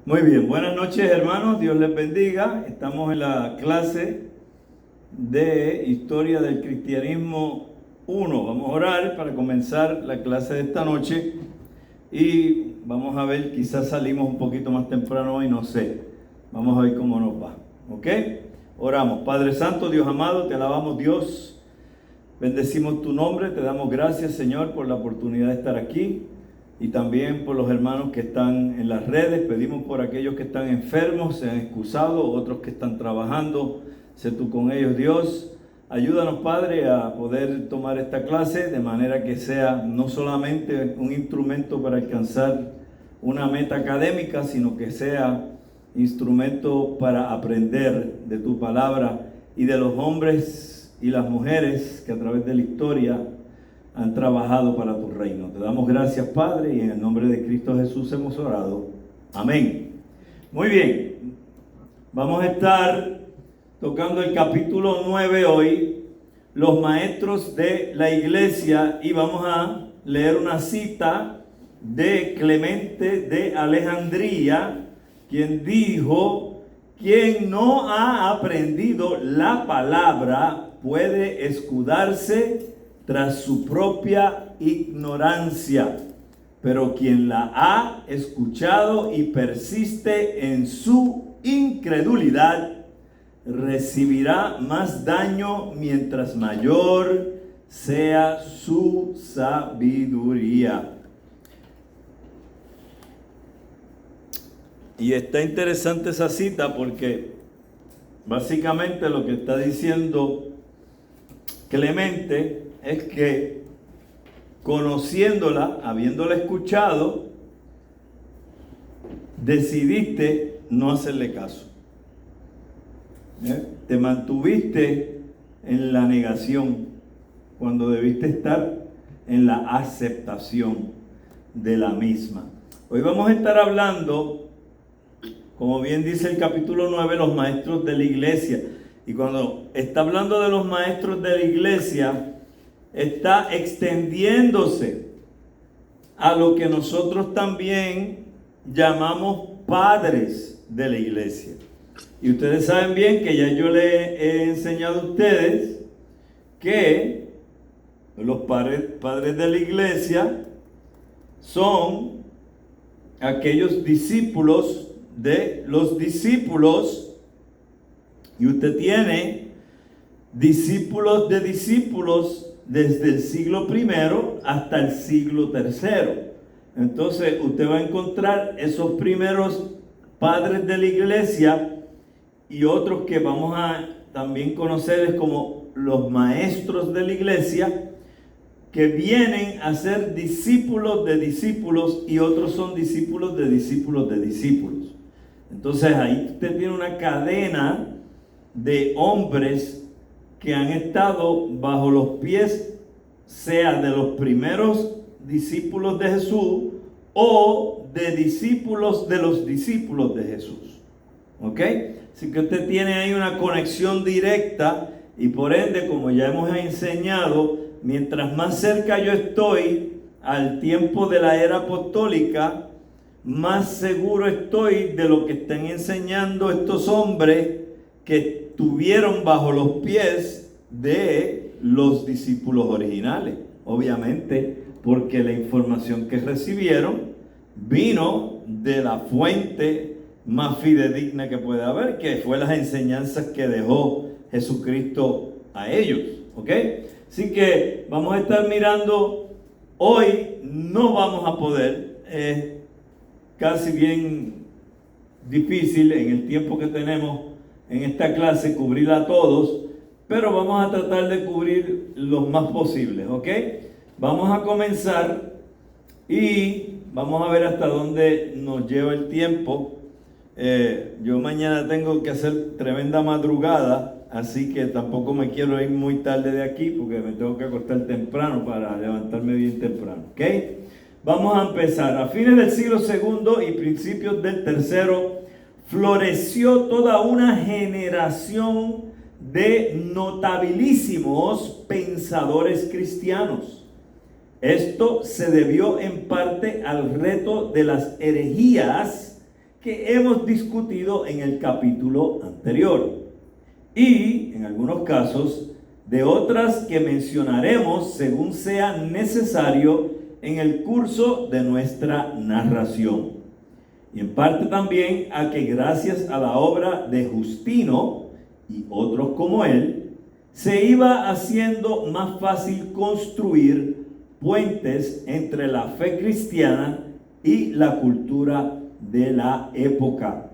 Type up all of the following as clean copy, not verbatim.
Muy bien, buenas noches hermanos, Dios les bendiga. Estamos en la clase de Historia del Cristianismo 1. Vamos a orar para comenzar la clase de esta noche y vamos a ver, quizás salimos un poquito más temprano hoy, no sé. Vamos a ver cómo nos va, ¿ok? Oramos. Padre Santo, Dios amado, te alabamos Dios, bendecimos tu nombre, te damos gracias Señor por la oportunidad de estar aquí. Y también por los hermanos que están en las redes. Pedimos por aquellos que están enfermos, se han excusado, otros que están trabajando, sé tú con ellos, Dios. Ayúdanos, Padre, a poder tomar esta clase de manera que sea no solamente un instrumento para alcanzar una meta académica, sino que sea instrumento para aprender de tu palabra y de los hombres y las mujeres que a través de la historia han trabajado para tu reino. Te damos gracias, Padre, y en el nombre de Cristo Jesús hemos orado. Amén. Muy bien. Vamos a estar tocando el capítulo 9 hoy, los maestros de la iglesia, y vamos a leer una cita de Clemente de Alejandría, quien dijo: quien no ha aprendido la palabra puede escudarse tras su propia ignorancia, pero quien la ha escuchado y persiste en su incredulidad, recibirá más daño mientras mayor sea su sabiduría. Y está interesante esa cita porque básicamente lo que está diciendo Clemente es que, conociéndola, habiéndola escuchado, decidiste no hacerle caso. Te mantuviste en la negación cuando debiste estar en la aceptación de la misma. Hoy vamos a estar hablando, como bien dice el capítulo 9, los maestros de la iglesia. Y cuando está hablando de los maestros de la iglesia, está extendiéndose a lo que nosotros también llamamos padres de la iglesia. Y ustedes saben bien que ya yo les he enseñado a ustedes que los padres de la iglesia son aquellos discípulos de los discípulos, y usted tiene discípulos de discípulos desde el siglo primero hasta el siglo tercero. Entonces usted va a encontrar esos primeros padres de la iglesia y otros que vamos a también conocerles como los maestros de la iglesia, que vienen a ser discípulos de discípulos, y otros son discípulos de discípulos de discípulos. Entonces ahí usted tiene una cadena de hombres que han estado bajo los pies, sea de los primeros discípulos de Jesús o de discípulos de los discípulos de Jesús. ¿Ok? Así que usted tiene ahí una conexión directa, y por ende, como ya hemos enseñado, mientras más cerca yo estoy al tiempo de la era apostólica, más seguro estoy de lo que están enseñando estos hombres que estuvieron bajo los pies de los discípulos originales. Obviamente, porque la información que recibieron vino de la fuente más fidedigna que puede haber, que fue las enseñanzas que dejó Jesucristo a ellos. ¿Ok? Así que vamos a estar mirando hoy. No vamos a poder, casi bien difícil en el tiempo que tenemos en esta clase, cubrir a todos, pero vamos a tratar de cubrir los más posibles, ¿ok? Vamos a comenzar y vamos a ver hasta dónde nos lleva el tiempo. Yo mañana tengo que hacer tremenda madrugada, así que tampoco me quiero ir muy tarde de aquí, porque me tengo que acostar temprano para levantarme bien temprano, ¿ok? Vamos a empezar. A fines del siglo segundo y principios del tercero, floreció toda una generación de notabilísimos pensadores cristianos. Esto se debió en parte al reto de las herejías que hemos discutido en el capítulo anterior y, en algunos casos, de otras que mencionaremos según sea necesario en el curso de nuestra narración. Y en parte también a que gracias a la obra de Justino y otros como él, se iba haciendo más fácil construir puentes entre la fe cristiana y la cultura de la época.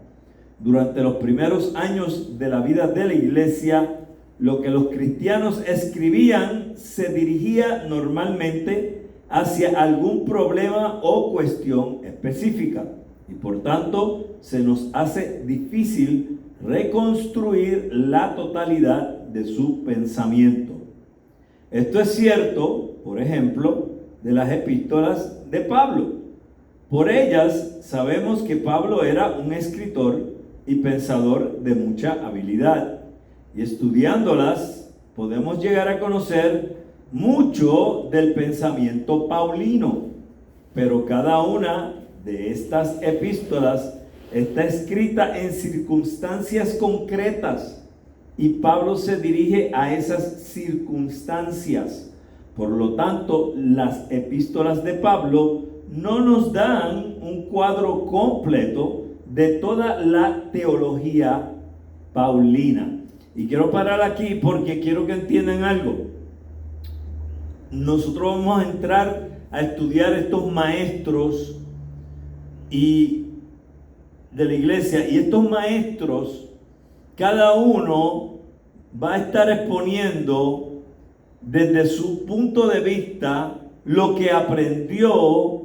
Durante los primeros años de la vida de la iglesia, lo que los cristianos escribían se dirigía normalmente hacia algún problema o cuestión específica. Y por tanto, se nos hace difícil reconstruir la totalidad de su pensamiento. Esto es cierto, por ejemplo, de las epístolas de Pablo. Por ellas sabemos que Pablo era un escritor y pensador de mucha habilidad. Y estudiándolas podemos llegar a conocer mucho del pensamiento paulino. Pero cada una de estas epístolas está escrita en circunstancias concretas y Pablo se dirige a esas circunstancias. Por lo tanto, las epístolas de Pablo no nos dan un cuadro completo de toda la teología paulina. Y quiero parar aquí porque quiero que entiendan algo. Nosotros vamos a entrar a estudiar estos maestros y de la iglesia, y estos maestros, cada uno va a estar exponiendo desde su punto de vista lo que aprendió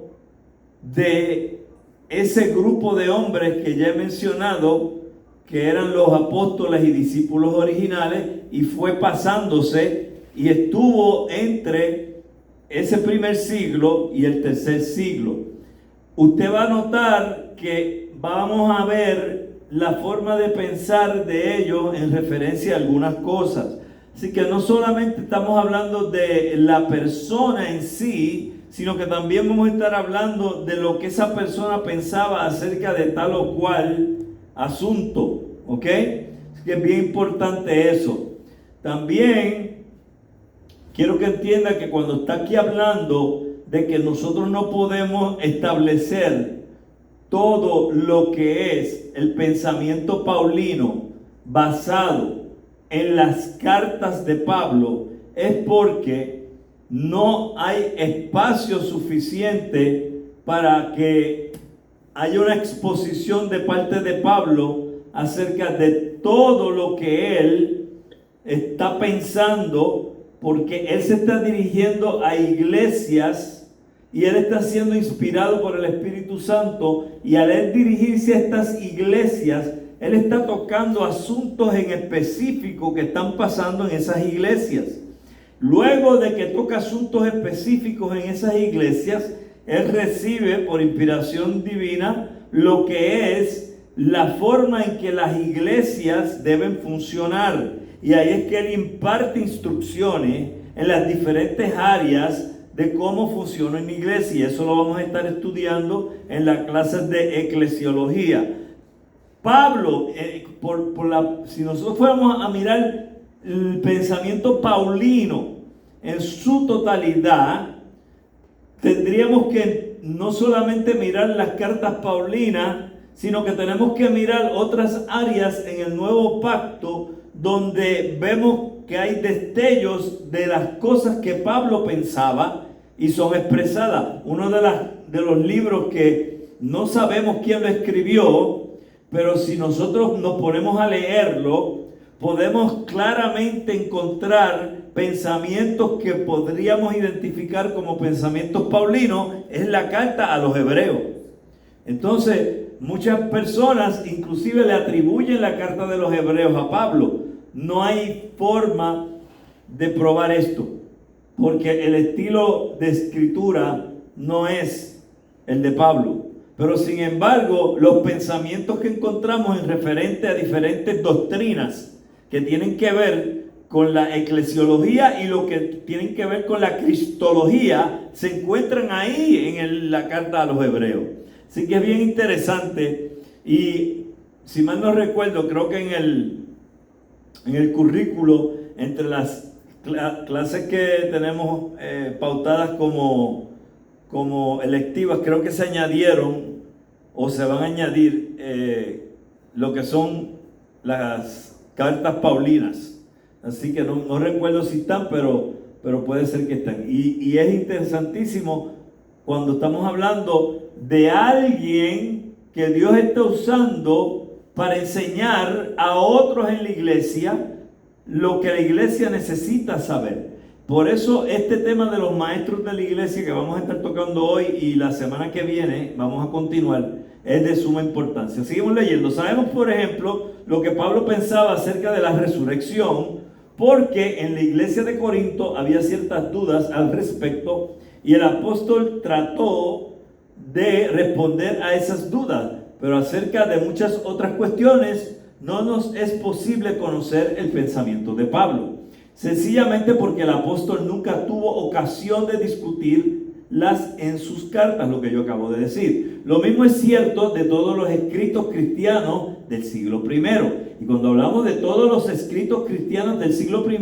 de ese grupo de hombres que ya he mencionado, que eran los apóstoles y discípulos originales, y fue pasándose y estuvo entre ese primer siglo y el tercer siglo. Usted va a notar que vamos a ver la forma de pensar de ellos en referencia a algunas cosas. Así que no solamente estamos hablando de la persona en sí, sino que también vamos a estar hablando de lo que esa persona pensaba acerca de tal o cual asunto, ¿ok? Así que es bien importante eso. También quiero que entienda que cuando está aquí hablando de que nosotros no podemos establecer todo lo que es el pensamiento paulino basado en las cartas de Pablo, es porque no hay espacio suficiente para que haya una exposición de parte de Pablo acerca de todo lo que él está pensando, porque él se está dirigiendo a iglesias y él está siendo inspirado por el Espíritu Santo, y al él dirigirse a estas iglesias, él está tocando asuntos en específico que están pasando en esas iglesias. Luego de que toca asuntos específicos en esas iglesias, él recibe por inspiración divina lo que es la forma en que las iglesias deben funcionar. Y ahí es que él imparte instrucciones en las diferentes áreas de cómo funciona una iglesia. Y eso lo vamos a estar estudiando en las clases de eclesiología. Pablo, si nosotros fuéramos a mirar el pensamiento paulino en su totalidad, tendríamos que no solamente mirar las cartas paulinas, sino que tenemos que mirar otras áreas en el Nuevo Pacto donde vemos que hay destellos de las cosas que Pablo pensaba y son expresadas. Uno de los libros que no sabemos quién lo escribió, pero si nosotros nos ponemos a leerlo, podemos claramente encontrar pensamientos que podríamos identificar como pensamientos paulinos. Es la carta a los hebreos. Entonces, muchas personas inclusive le atribuyen la carta de los hebreos a Pablo. No hay forma de probar esto, porque el estilo de escritura no es el de Pablo. Pero sin embargo, los pensamientos que encontramos en referente a diferentes doctrinas que tienen que ver con la eclesiología y lo que tienen que ver con la cristología se encuentran ahí en la carta a los hebreos. Así que es bien interesante Y si mal no recuerdo, creo que en el currículo, entre las clases que tenemos pautadas como electivas, creo que se añadieron o se van a añadir lo que son las cartas paulinas. Así que no recuerdo si están, pero puede ser que están. Y es interesantísimo cuando estamos hablando de alguien que Dios está usando para enseñar a otros en la iglesia lo que la iglesia necesita saber. Por eso este tema de los maestros de la iglesia que vamos a estar tocando hoy y la semana que viene vamos a continuar, es de suma importancia. Seguimos leyendo. Sabemos, por ejemplo, lo que Pablo pensaba acerca de la resurrección, porque en la iglesia de Corinto había ciertas dudas al respecto y el apóstol trató de responder a esas dudas, pero acerca de muchas otras cuestiones no nos es posible conocer el pensamiento de Pablo, sencillamente porque el apóstol nunca tuvo ocasión de discutirlas en sus cartas, lo que yo acabo de decir. Lo mismo es cierto de todos los escritos cristianos del siglo I. Y cuando hablamos de todos los escritos cristianos del siglo I,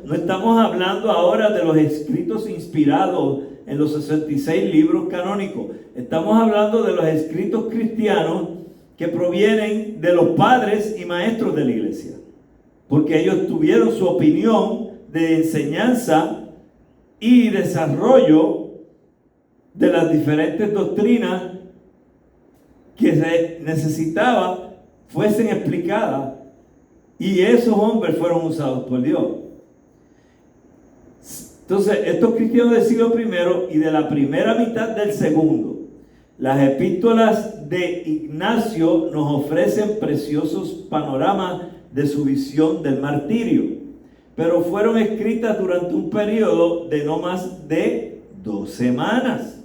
no estamos hablando ahora de los escritos inspirados en los 66 libros canónicos. Estamos hablando de los escritos cristianos que provienen de los padres y maestros de la iglesia, porque ellos tuvieron su opinión de enseñanza y desarrollo de las diferentes doctrinas que se necesitaba fuesen explicadas, y esos hombres fueron usados por Dios. Entonces, estos cristianos del siglo I y de la primera mitad del segundo, las epístolas de Ignacio nos ofrecen preciosos panoramas de su visión del martirio, pero fueron escritas durante un periodo de no más de 2 semanas,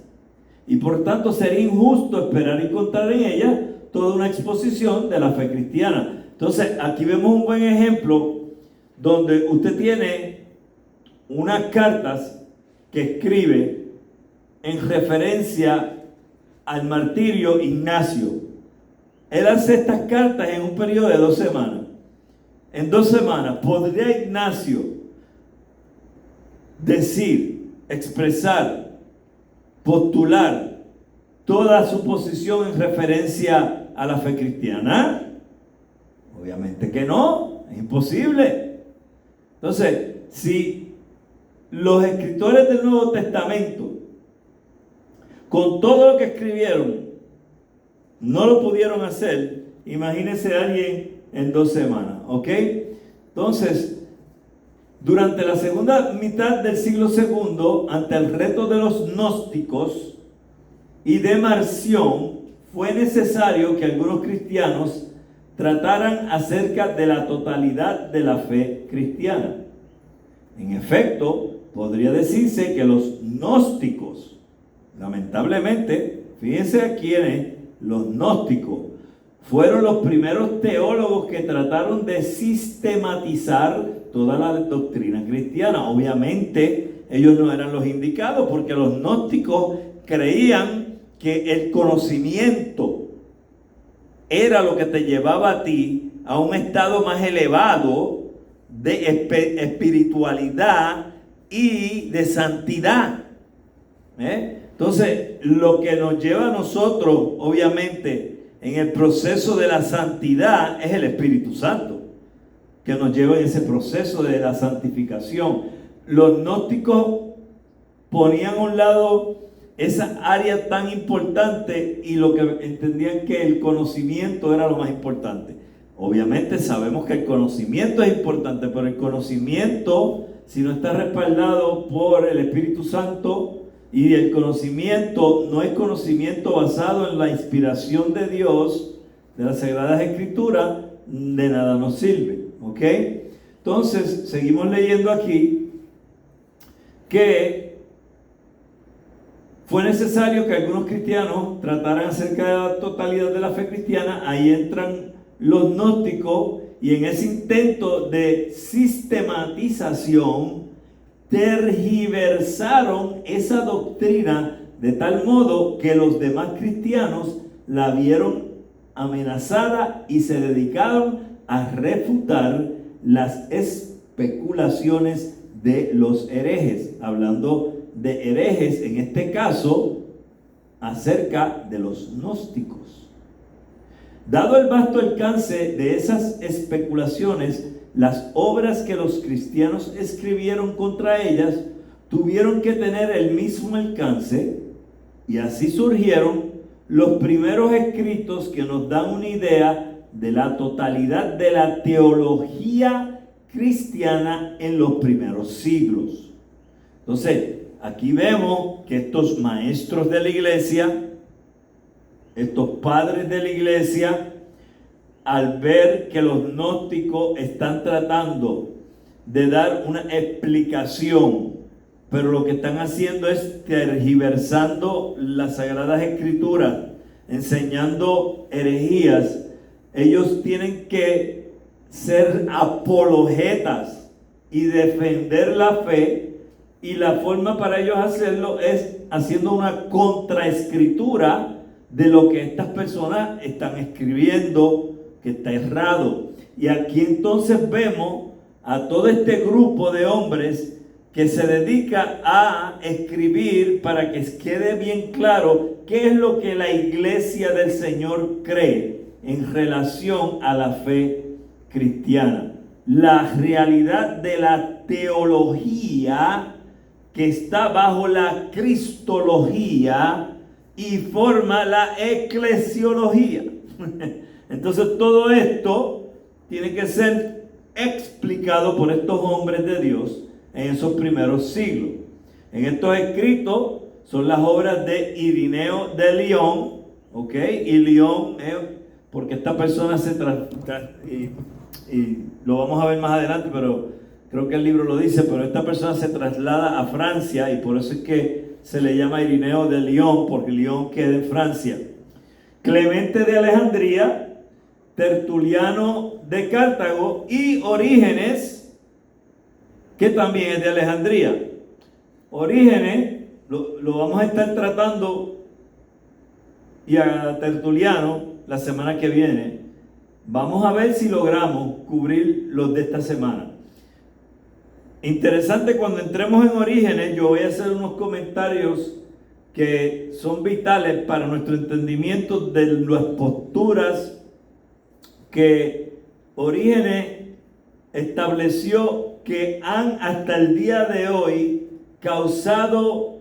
y por tanto sería injusto esperar encontrar en ellas toda una exposición de la fe cristiana. Entonces, aquí vemos un buen ejemplo donde usted tiene unas cartas que escribe en referencia al martirio Ignacio. Él hace estas cartas en un periodo de 2 semanas. En 2 semanas, ¿podría Ignacio decir, expresar, postular toda su posición en referencia a la fe cristiana? Obviamente que no, es imposible. Entonces, si los escritores del Nuevo Testamento, con todo lo que escribieron, no lo pudieron hacer, imagínense a alguien en 2 semanas, ¿ok? Entonces, durante la segunda mitad del siglo II, ante el reto de los gnósticos y de Marción, fue necesario que algunos cristianos trataran acerca de la totalidad de la fe cristiana. En efecto, podría decirse que los gnósticos, lamentablemente, fíjense a quiénes, los gnósticos, fueron los primeros teólogos que trataron de sistematizar toda la doctrina cristiana. Obviamente, ellos no eran los indicados, porque los gnósticos creían que el conocimiento era lo que te llevaba a ti a un estado más elevado de espiritualidad y de santidad. Entonces, lo que nos lleva a nosotros, obviamente, en el proceso de la santidad es el Espíritu Santo, que nos lleva en ese proceso de la santificación. Los gnósticos ponían a un lado esa área tan importante y lo que entendían que el conocimiento era lo más importante. Obviamente sabemos que el conocimiento es importante, pero el conocimiento, si no está respaldado por el Espíritu Santo, y el conocimiento no es conocimiento basado en la inspiración de Dios, de las Sagradas Escrituras, de nada nos sirve, ¿ok? Entonces, seguimos leyendo aquí que fue necesario que algunos cristianos trataran acerca de la totalidad de la fe cristiana. Ahí entran los gnósticos, y en ese intento de sistematización tergiversaron esa doctrina de tal modo que los demás cristianos la vieron amenazada y se dedicaron a refutar las especulaciones de los herejes, hablando de herejes en este caso acerca de los gnósticos. Dado el vasto alcance de esas especulaciones, las obras que los cristianos escribieron contra ellas tuvieron que tener el mismo alcance, y así surgieron los primeros escritos que nos dan una idea de la totalidad de la teología cristiana en los primeros siglos. Entonces, aquí vemos que estos maestros de la iglesia, estos padres de la iglesia, al ver que los gnósticos están tratando de dar una explicación, pero lo que están haciendo es tergiversando las Sagradas Escrituras, enseñando herejías, ellos tienen que ser apologetas y defender la fe, y la forma para ellos hacerlo es haciendo una contraescritura de lo que estas personas están escribiendo, que está errado. Y aquí entonces vemos a todo este grupo de hombres que se dedica a escribir para que quede bien claro qué es lo que la iglesia del Señor cree en relación a la fe cristiana. La realidad de la teología que está bajo la cristología y forma la eclesiología. Entonces todo esto tiene que ser explicado por estos hombres de Dios en esos primeros siglos. En estos escritos son las obras de Irineo de Lyon, ¿ok? Y Lyon, porque esta persona y lo vamos a ver más adelante, pero creo que el libro lo dice, pero esta persona se traslada a Francia y por eso es que se le llama Irineo de Lyon, porque Lyon queda en Francia. Clemente de Alejandría, Tertuliano de Cartago y Orígenes, que también es de Alejandría. Orígenes lo vamos a estar tratando, y a Tertuliano la semana que viene. Vamos a ver si logramos cubrir los de esta semana. Interesante, cuando entremos en Orígenes, yo voy a hacer unos comentarios que son vitales para nuestro entendimiento de las posturas que Orígenes estableció, que han hasta el día de hoy causado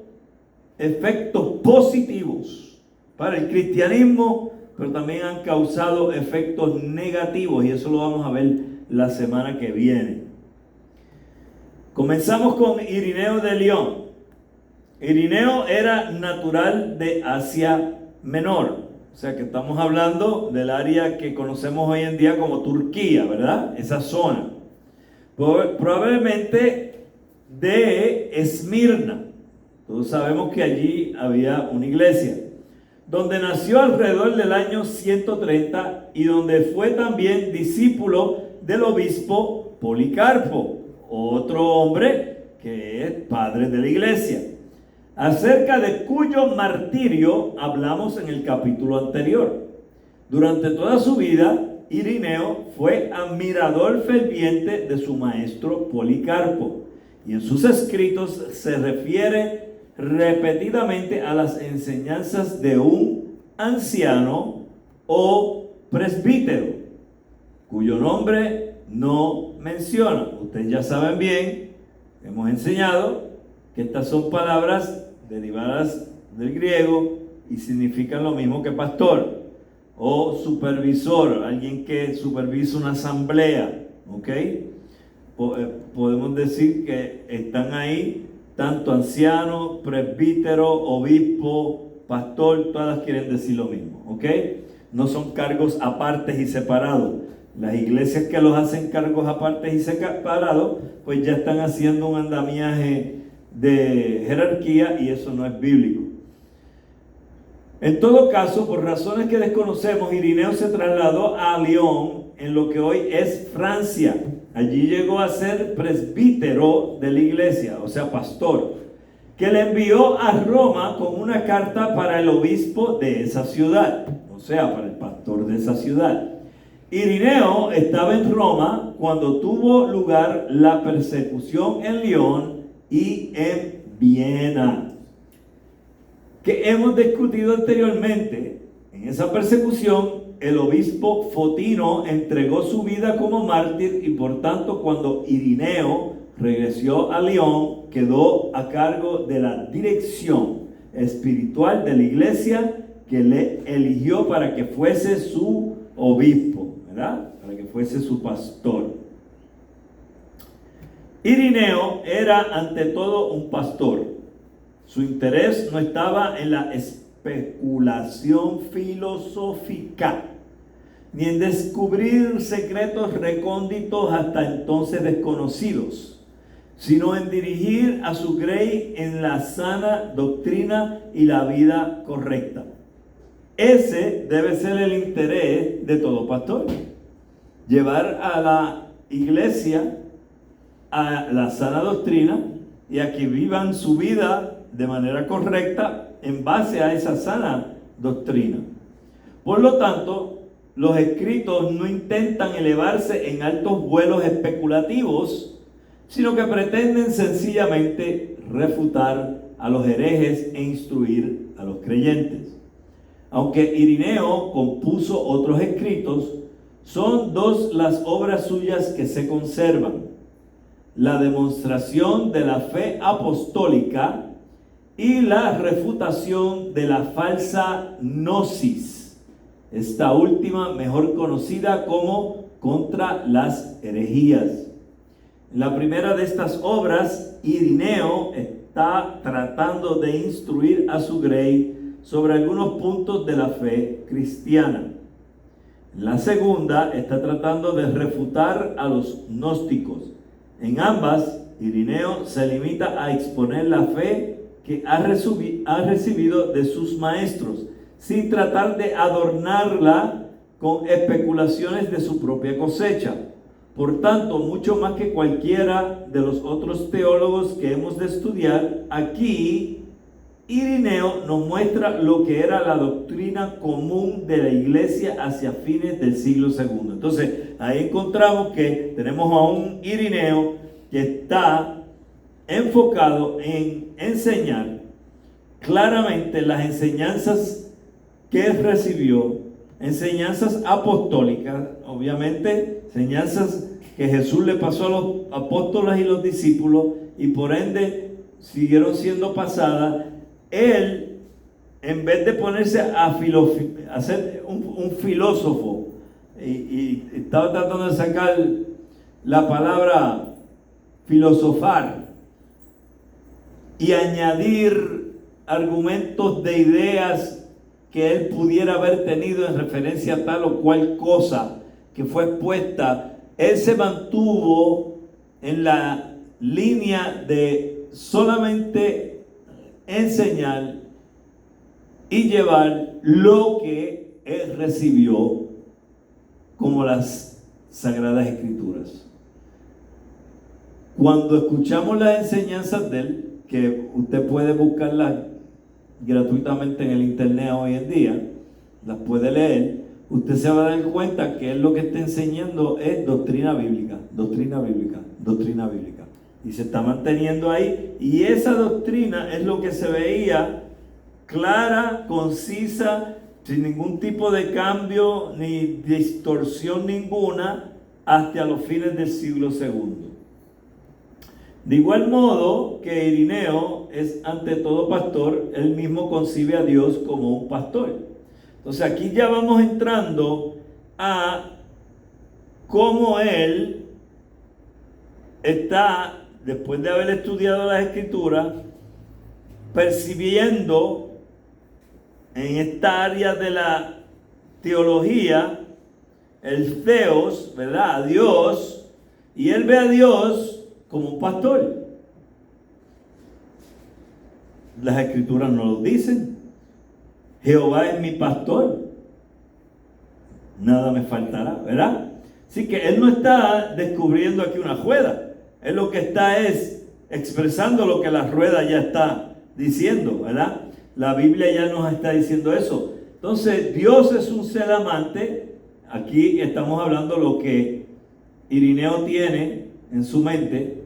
efectos positivos para el cristianismo, pero también han causado efectos negativos, y eso lo vamos a ver la semana que viene. Comenzamos con Irineo de Lyon. Irineo era natural de Asia Menor, o sea que estamos hablando del área que conocemos hoy en día como Turquía, ¿verdad? Esa zona. Probablemente de Esmirna. Todos sabemos que allí había una iglesia, donde nació alrededor del año 130 y donde fue también discípulo del obispo Policarpo, otro hombre que es padre de la iglesia, acerca de cuyo martirio hablamos en el capítulo anterior. Durante toda su vida, Irineo fue admirador ferviente de su maestro Policarpo, y en sus escritos se refiere repetidamente a las enseñanzas de un anciano o presbítero, cuyo nombre no menciona. Ustedes ya saben bien, hemos enseñado que estas son palabras derivadas del griego y significan lo mismo que pastor o supervisor, alguien que supervisa una asamblea, ¿ok? Podemos decir que están ahí tanto anciano, presbítero, obispo, pastor, todas quieren decir lo mismo, ¿ok? No son cargos apartes y separados. Las iglesias que los hacen cargos apartes y separados, pues ya están haciendo un andamiaje de jerarquía, y eso no es bíblico. En todo caso, por razones que desconocemos, Irineo se trasladó a Lyon, en lo que hoy es Francia. Allí llegó a ser presbítero de la iglesia, o sea, pastor, que le envió a Roma con una carta para el obispo de esa ciudad. o sea, para el pastor de esa ciudad. Irineo estaba en Roma cuando tuvo lugar la persecución en Lyon y en Viena, que hemos discutido anteriormente. En esa persecución, el obispo Fotino entregó su vida como mártir y por tanto cuando Irineo regresó a Lyon, quedó a cargo de la dirección espiritual de la iglesia que le eligió para que fuese su obispo, ¿verdad? Para que fuese su pastor. Irineo era ante todo un pastor. Su interés no estaba en la especulación filosófica, ni en descubrir secretos recónditos hasta entonces desconocidos, sino en dirigir a su grey en la sana doctrina y la vida correcta. Ese debe ser el interés de todo pastor. Llevar a la iglesia a la sana doctrina y a que vivan su vida de manera correcta en base a esa sana doctrina. Por lo tanto, los escritos no intentan elevarse en altos vuelos especulativos, sino que pretenden sencillamente refutar a los herejes e instruir a los creyentes. Aunque Irineo compuso otros escritos, son dos las obras suyas que se conservan: la demostración de la fe apostólica y la refutación de la falsa gnosis, esta última mejor conocida como contra las herejías. En la primera de estas obras, Irineo está tratando de instruir a su grey sobre algunos puntos de la fe cristiana. La segunda está tratando de refutar a los gnósticos. En ambas, Irineo se limita a exponer la fe que ha recibido de sus maestros, sin tratar de adornarla con especulaciones de su propia cosecha. Por tanto, mucho más que cualquiera de los otros teólogos que hemos de estudiar, aquí Irineo nos muestra lo que era la doctrina común de la iglesia hacia fines del siglo II. Entonces, ahí encontramos que tenemos a un Irineo que está enfocado en enseñar claramente las enseñanzas que él recibió, enseñanzas apostólicas, obviamente, enseñanzas que Jesús le pasó a los apóstoles y los discípulos y por ende siguieron siendo pasadas. Él, en vez de ponerse a ser un filósofo, y estaba tratando de sacar la palabra filosofar y añadir argumentos de ideas que él pudiera haber tenido en referencia a tal o cual cosa que fue expuesta, él se mantuvo en la línea de solamente enseñar y llevar lo que él recibió como las Sagradas Escrituras. Cuando escuchamos las enseñanzas de él, que usted puede buscarlas gratuitamente en el internet hoy en día, las puede leer, usted se va a dar cuenta que él lo que está enseñando es doctrina bíblica, doctrina bíblica, doctrina bíblica. Y se está manteniendo ahí, y esa doctrina es lo que se veía clara, concisa, sin ningún tipo de cambio ni distorsión ninguna hasta los fines del siglo II. De igual modo que Irineo es ante todo pastor, él mismo concibe a Dios como un pastor. Entonces aquí ya vamos entrando a cómo él está, después de haber estudiado las Escrituras, percibiendo en esta área de la teología el Theos, ¿verdad? A Dios, y él ve a Dios como un pastor. Las Escrituras nos lo dicen. Jehová es mi pastor, nada me faltará, ¿verdad? Así que él no está descubriendo aquí una rueda, él lo que está es expresando lo que la rueda ya está diciendo, ¿verdad? La Biblia ya nos está diciendo eso. Entonces, Dios es un ser amante. Aquí estamos hablando lo que Irineo tiene en su mente.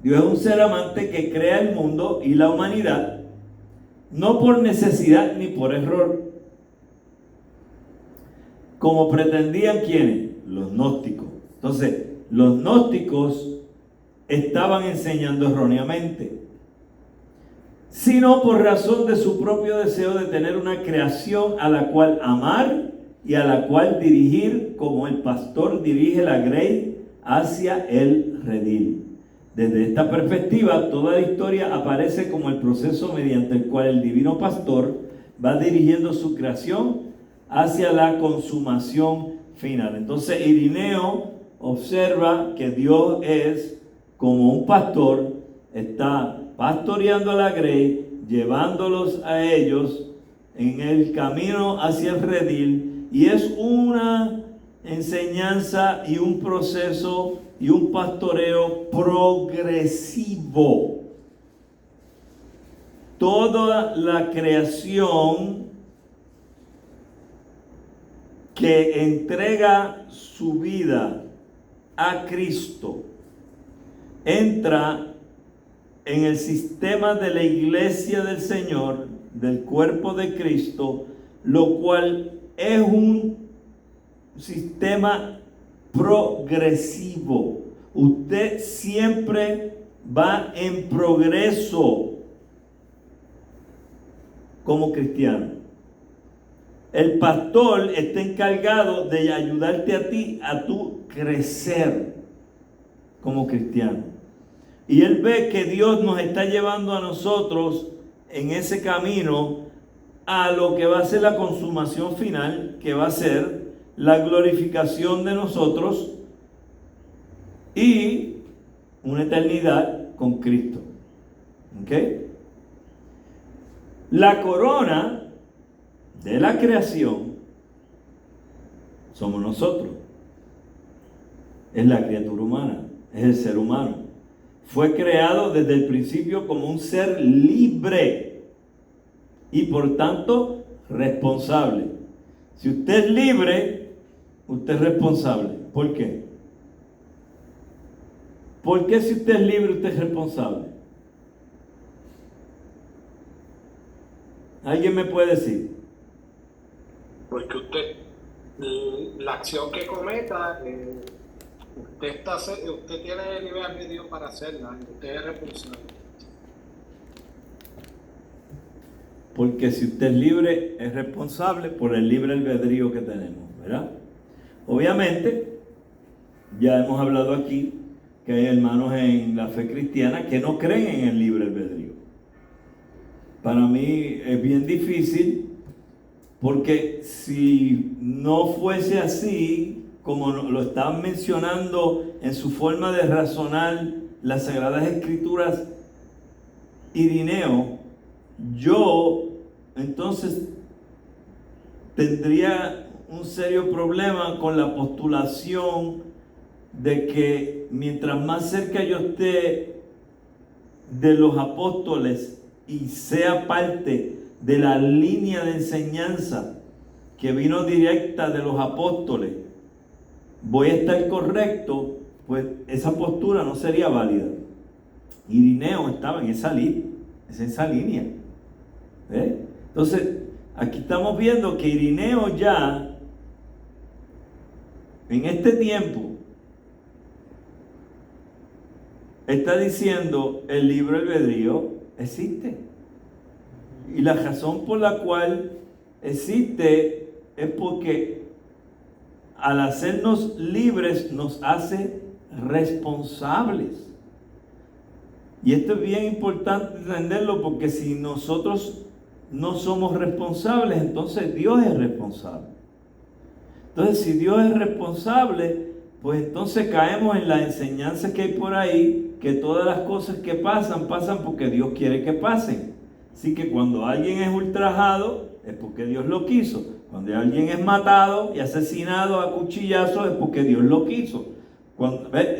Dios es un ser amante que crea el mundo y la humanidad, no por necesidad ni por error, como pretendían quienes, los gnósticos. Entonces, los gnósticos estaban enseñando erróneamente, sino por razón de su propio deseo de tener una creación a la cual amar y a la cual dirigir, como el pastor dirige la grey hacia el redil. Desde esta perspectiva, toda la historia aparece como el proceso mediante el cual el divino pastor va dirigiendo su creación hacia la consumación final. Entonces, Irineo observa que Dios es como un pastor, está pastoreando a la grey, llevándolos a ellos en el camino hacia el redil, y es una enseñanza y un proceso y un pastoreo progresivo. Toda la creación que entrega su vida a Cristo entra en el sistema de la iglesia del Señor, del cuerpo de Cristo, lo cual es un sistema progresivo. Usted siempre va en progreso como cristiano. El pastor está encargado de ayudarte a ti a tu crecer como cristiano. Y él ve que Dios nos está llevando a nosotros en ese camino a lo que va a ser la consumación final, que va a ser la glorificación de nosotros y una eternidad con Cristo. ¿Ok? La corona de la creación somos nosotros. Es la criatura humana, es el ser humano. Fue creado desde el principio como un ser libre y por tanto responsable. Si usted es libre, usted es responsable. ¿Por qué? ¿Por qué si usted es libre, usted es responsable? ¿Alguien me puede decir? Porque usted, la acción que cometa, usted tiene el libre albedrío para hacerla, usted es responsable. Porque si usted es libre, es responsable por el libre albedrío que tenemos, ¿verdad? Obviamente, ya hemos hablado aquí que hay hermanos en la fe cristiana que no creen en el libre albedrío. Para mí es bien difícil, porque si no fuese así, como lo estaban mencionando en su forma de razonar las Sagradas Escrituras, Irineo, yo entonces tendría un serio problema con la postulación de que mientras más cerca yo esté de los apóstoles y sea parte de la línea de enseñanza que vino directa de los apóstoles, voy a estar correcto, pues esa postura no sería válida. Irineo estaba en esa línea. Entonces, aquí estamos viendo que Irineo ya, en este tiempo, está diciendo el libre albedrío existe. Y la razón por la cual existe es porque al hacernos libres nos hace responsables. Y esto es bien importante entenderlo, porque si nosotros no somos responsables, entonces Dios es responsable. Entonces, si Dios es responsable, pues entonces caemos en la enseñanza que hay por ahí, que todas las cosas que pasan porque Dios quiere que pasen. Así que cuando alguien es ultrajado, es porque Dios lo quiso. Cuando alguien es matado y asesinado a cuchillazos, es porque Dios lo quiso.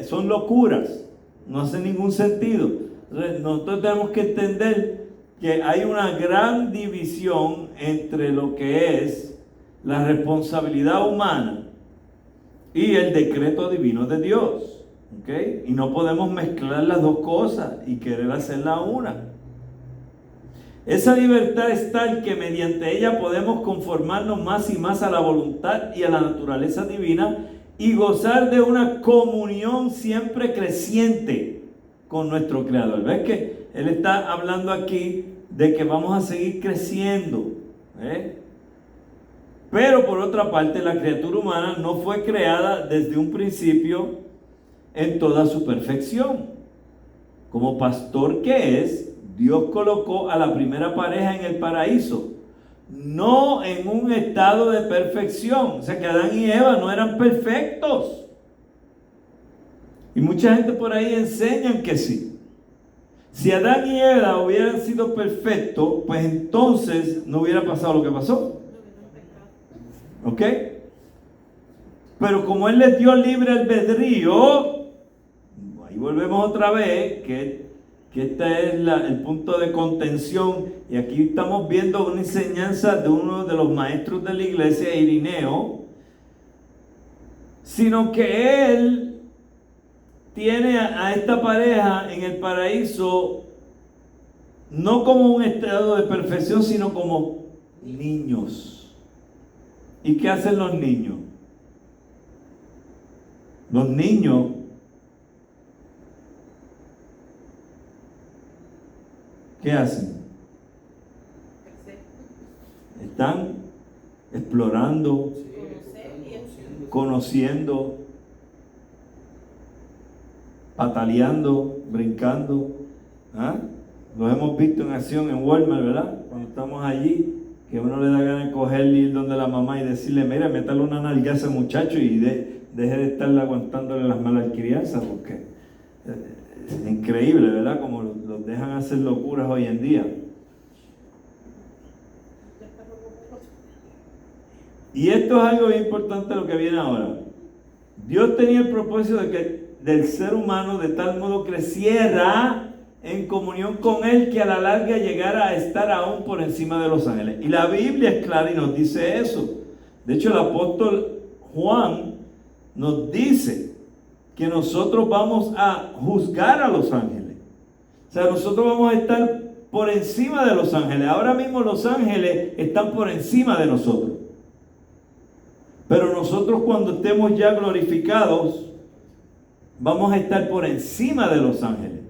Son locuras, no hace ningún sentido. Entonces, nosotros tenemos que entender que hay una gran división entre lo que es la responsabilidad humana y el decreto divino de Dios. ¿Okay? Y no podemos mezclar las dos cosas y querer hacerla una. Esa libertad es tal que mediante ella podemos conformarnos más y más a la voluntad y a la naturaleza divina y gozar de una comunión siempre creciente con nuestro Creador. ¿Ves que Él está hablando aquí de que vamos a seguir creciendo? Pero por otra parte, la criatura humana no fue creada desde un principio en toda su perfección. Como pastor que es, Dios colocó a la primera pareja en el paraíso, no en un estado de perfección. O sea que Adán y Eva no eran perfectos. Y mucha gente por ahí enseñan que sí. Si Adán y Eva hubieran sido perfectos, pues entonces no hubiera pasado lo que pasó. ¿Ok? Pero como Él les dio libre albedrío, ahí volvemos otra vez, que este es el punto de contención. Y aquí estamos viendo una enseñanza de uno de los maestros de la iglesia, Irineo, sino que Él tiene a esta pareja en el paraíso no como un estado de perfección, sino como niños. ¿Y qué hacen los niños? Los niños ¿qué hacen? Están explorando, conociendo, pataleando, brincando. Los hemos visto en acción en Walmart, ¿verdad? Cuando estamos allí, que uno le da ganas de cogerle, ir donde la mamá y decirle, mira, métale una nalga a ese muchacho y deje de estarle aguantándole las malas crianzas, porque es increíble, ¿verdad? Como los dejan hacer locuras hoy en día. Y esto es algo bien importante lo que viene ahora. Dios tenía el propósito de que del ser humano de tal modo creciera en comunión con Él que a la larga llegara a estar aún por encima de los ángeles. Y la Biblia es clara y nos dice eso. De hecho, el apóstol Juan nos dice que nosotros vamos a juzgar a los ángeles. O sea, nosotros vamos a estar por encima de los ángeles. Ahora mismo los ángeles están por encima de nosotros. Pero nosotros cuando estemos ya glorificados, vamos a estar por encima de los ángeles.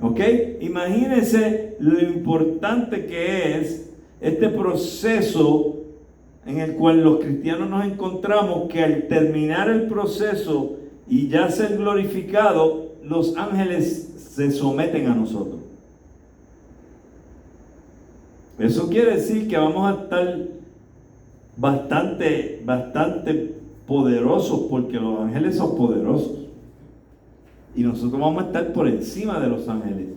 ¿Ok? Imagínense lo importante que es este proceso en el cual los cristianos nos encontramos, que al terminar el proceso y ya ser glorificado, los ángeles se someten a nosotros. Eso quiere decir que vamos a estar bastante poderosos, porque los ángeles son poderosos. Y nosotros vamos a estar por encima de los ángeles.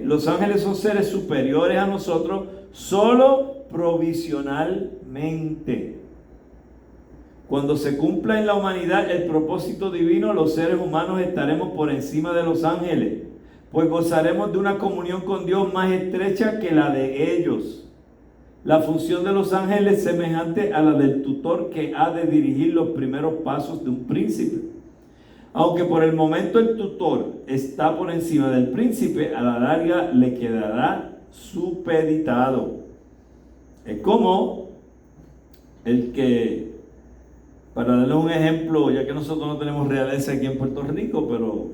Los ángeles son seres superiores a nosotros, solo provisionalmente. Cuando se cumpla en la humanidad el propósito divino, los seres humanos estaremos por encima de los ángeles, pues gozaremos de una comunión con Dios más estrecha que la de ellos. La función de los ángeles es semejante a la del tutor que ha de dirigir los primeros pasos de un príncipe. Aunque por el momento el tutor está por encima del príncipe, a la larga le quedará supeditado. Es como el que, para darle un ejemplo, ya que nosotros no tenemos realeza aquí en Puerto Rico, pero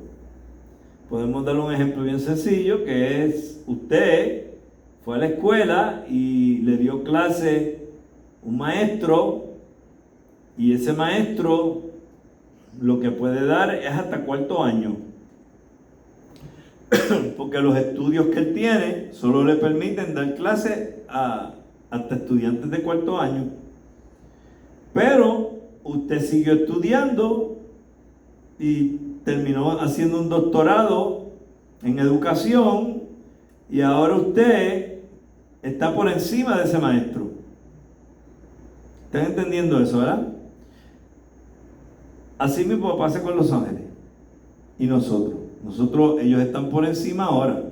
podemos darle un ejemplo bien sencillo, que es usted fue a la escuela y le dio clase un maestro, y ese maestro lo que puede dar es hasta cuarto año, porque los estudios que él tiene solo le permiten dar clase hasta estudiantes de cuarto año. Pero usted siguió estudiando y terminó haciendo un doctorado en educación, y ahora usted está por encima de ese maestro. ¿Están entendiendo eso, verdad? Así mismo pasa con los ángeles y nosotros. Ellos están por encima ahora,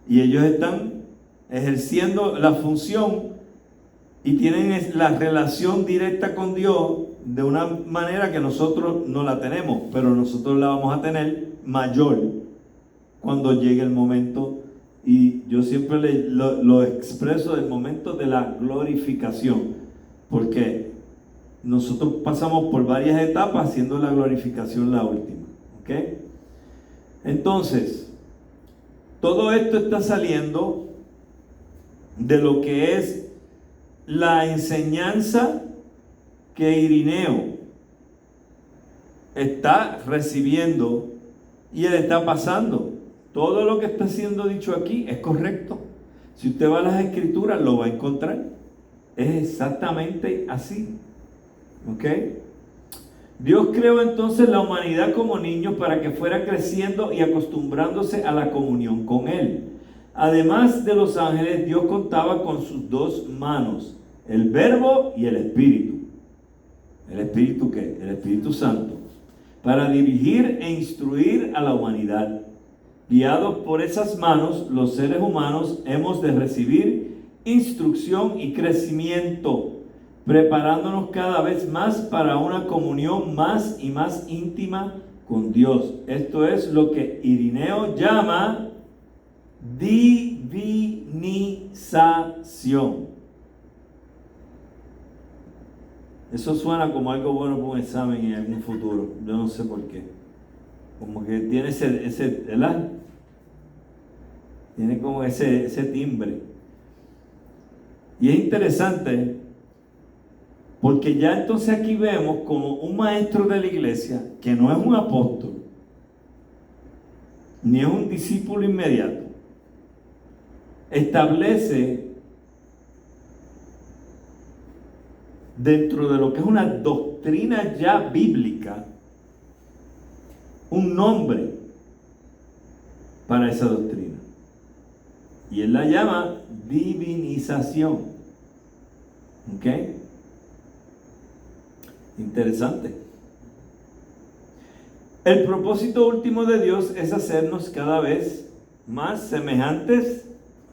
y ellos están ejerciendo la función y tienen la relación directa con Dios de una manera que nosotros no la tenemos, pero nosotros la vamos a tener mayor cuando llegue el momento. Y yo siempre lo expreso del momento de la glorificación, porque nosotros pasamos por varias etapas, siendo la glorificación la última. ¿Ok? Entonces, todo esto está saliendo de lo que es la enseñanza que Irineo está recibiendo y él está pasando. Todo lo que está siendo dicho aquí es correcto. Si usted va a las escrituras, lo va a encontrar. Es exactamente así. ¿Ok? Dios creó entonces la humanidad como niños para que fuera creciendo y acostumbrándose a la comunión con Él. Además de los ángeles, Dios contaba con sus dos manos, el Verbo y el Espíritu. ¿El Espíritu qué? El Espíritu Santo. Para dirigir e instruir a la humanidad. Guiados por esas manos, los seres humanos hemos de recibir instrucción y crecimiento, preparándonos cada vez más para una comunión más y más íntima con Dios. Esto es lo que Irineo llama divinización. Eso suena como algo bueno para un examen en algún futuro. Yo no sé por qué. Como que tiene ese ¿verdad? Tiene como ese timbre. Y es interesante porque ya entonces aquí vemos como un maestro de la iglesia, que no es un apóstol, ni es un discípulo inmediato, establece dentro de lo que es una doctrina ya bíblica un nombre para esa doctrina. Y él la llama divinización. ¿Ok? Interesante. El propósito último de Dios es hacernos cada vez más semejantes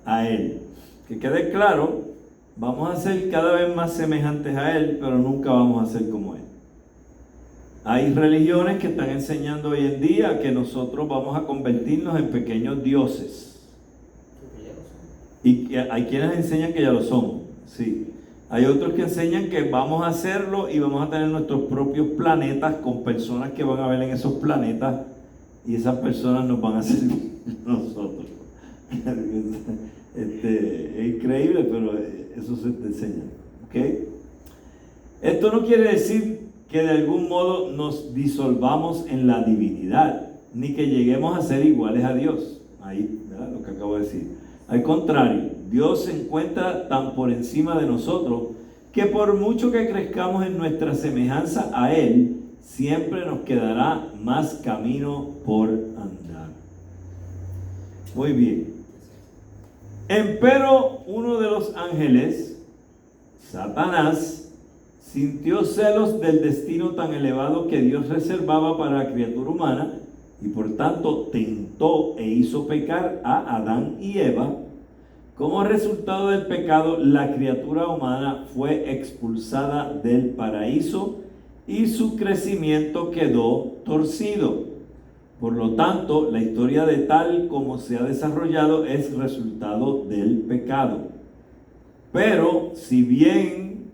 a Él. Que quede claro, vamos a ser cada vez más semejantes a Él, pero nunca vamos a ser como Él. Hay religiones que están enseñando hoy en día que nosotros vamos a convertirnos en pequeños dioses. Y hay quienes enseñan que ya lo somos, sí. Hay otros que enseñan que vamos a hacerlo y vamos a tener nuestros propios planetas con personas que van a ver en esos planetas y esas personas nos van a servir a nosotros. Es increíble, pero eso se te enseña. ¿Okay? Esto no quiere decir que de algún modo nos disolvamos en la divinidad, ni que lleguemos a ser iguales a Dios. Ahí, ¿verdad? Lo que acabo de decir. Al contrario, Dios se encuentra tan por encima de nosotros que por mucho que crezcamos en nuestra semejanza a Él, siempre nos quedará más camino por andar. Muy bien. Empero uno de los ángeles, Satanás, sintió celos del destino tan elevado que Dios reservaba para la criatura humana y por tanto tentó e hizo pecar a Adán y Eva. Como resultado del pecado, la criatura humana fue expulsada del paraíso y su crecimiento quedó torcido. Por lo tanto, la historia de tal como se ha desarrollado es resultado del pecado. Pero, si bien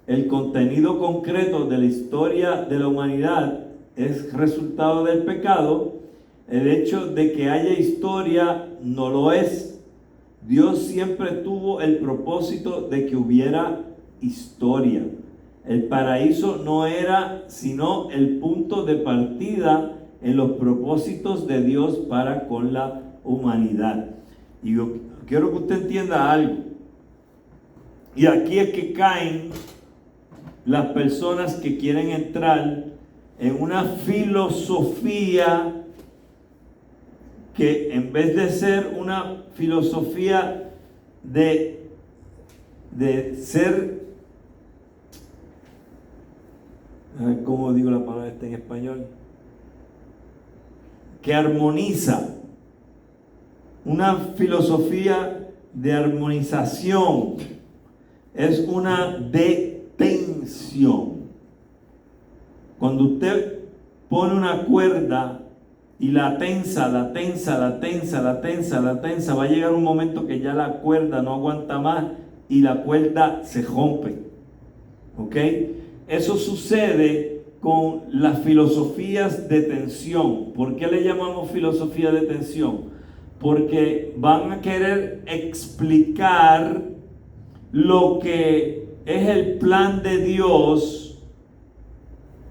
el contenido concreto de la historia de la humanidad es resultado del pecado, el hecho de que haya historia no lo es. Dios siempre tuvo el propósito de que hubiera historia. El paraíso no era sino el punto de partida en los propósitos de Dios para con la humanidad. Y yo quiero que usted entienda algo. Y aquí es que caen las personas que quieren entrar en una filosofía que en vez de ser una filosofía de ser, ¿cómo digo la palabra esta en español? Que armoniza, una filosofía de armonización. es una detención. Cuando usted pone una cuerda y la tensa, va a llegar un momento que ya la cuerda no aguanta más y la cuerda se rompe. ¿Ok? Eso sucede con las filosofías de tensión. ¿Por qué le llamamos filosofía de tensión? Porque van a querer explicar lo que es el plan de Dios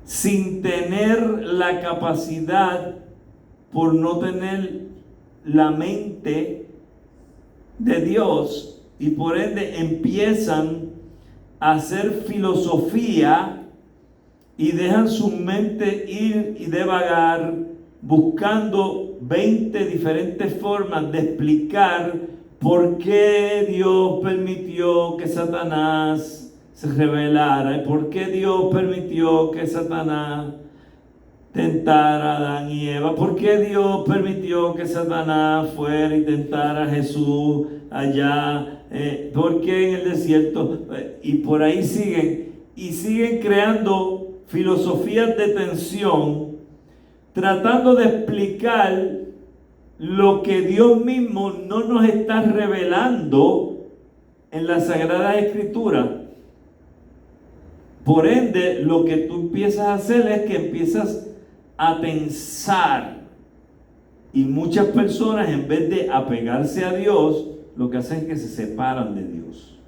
sin tener la capacidad, por no tener la mente de Dios, y por ende empiezan a hacer filosofía y dejan su mente ir y divagar buscando 20 diferentes formas de explicar por qué Dios permitió que Satanás se rebelara y por qué Dios permitió que Satanás tentara a Adán y Eva, por qué Dios permitió que Satanás fuera y tentara a Jesús allá, por qué en el desierto, y por ahí siguen creando filosofías de tensión, tratando de explicar lo que Dios mismo no nos está revelando en la Sagrada Escritura. Por ende, lo que tú empiezas a hacer es que empiezas a tensar, y muchas personas, en vez de apegarse a Dios, lo que hacen es que se separan de Dios,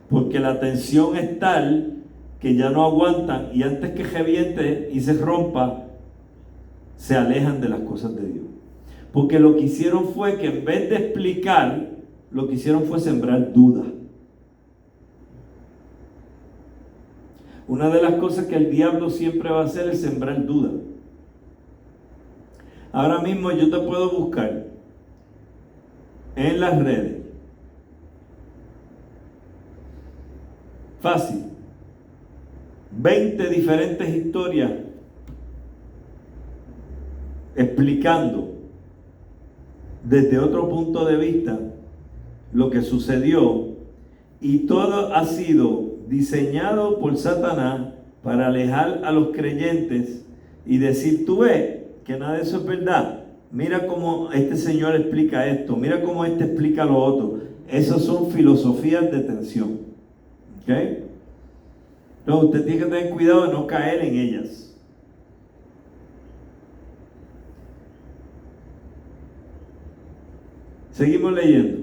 porque la tensión es tal que ya no aguantan, y antes que reviente y se rompa, se alejan de las cosas de Dios. Porque lo que hicieron fue que, en vez de explicar, lo que hicieron fue sembrar duda. Una de las cosas que el diablo siempre va a hacer es sembrar duda. Ahora mismo yo te puedo buscar en las redes. Fácil. 20 diferentes historias explicando desde otro punto de vista lo que sucedió, y todo ha sido diseñado por Satanás para alejar a los creyentes y decir: tú ves que nada de eso es verdad, mira cómo este señor explica esto, mira cómo este explica lo otro. Esas son filosofías de tensión. ¿Ok? Entonces usted tiene que tener cuidado de no caer en ellas. Seguimos leyendo.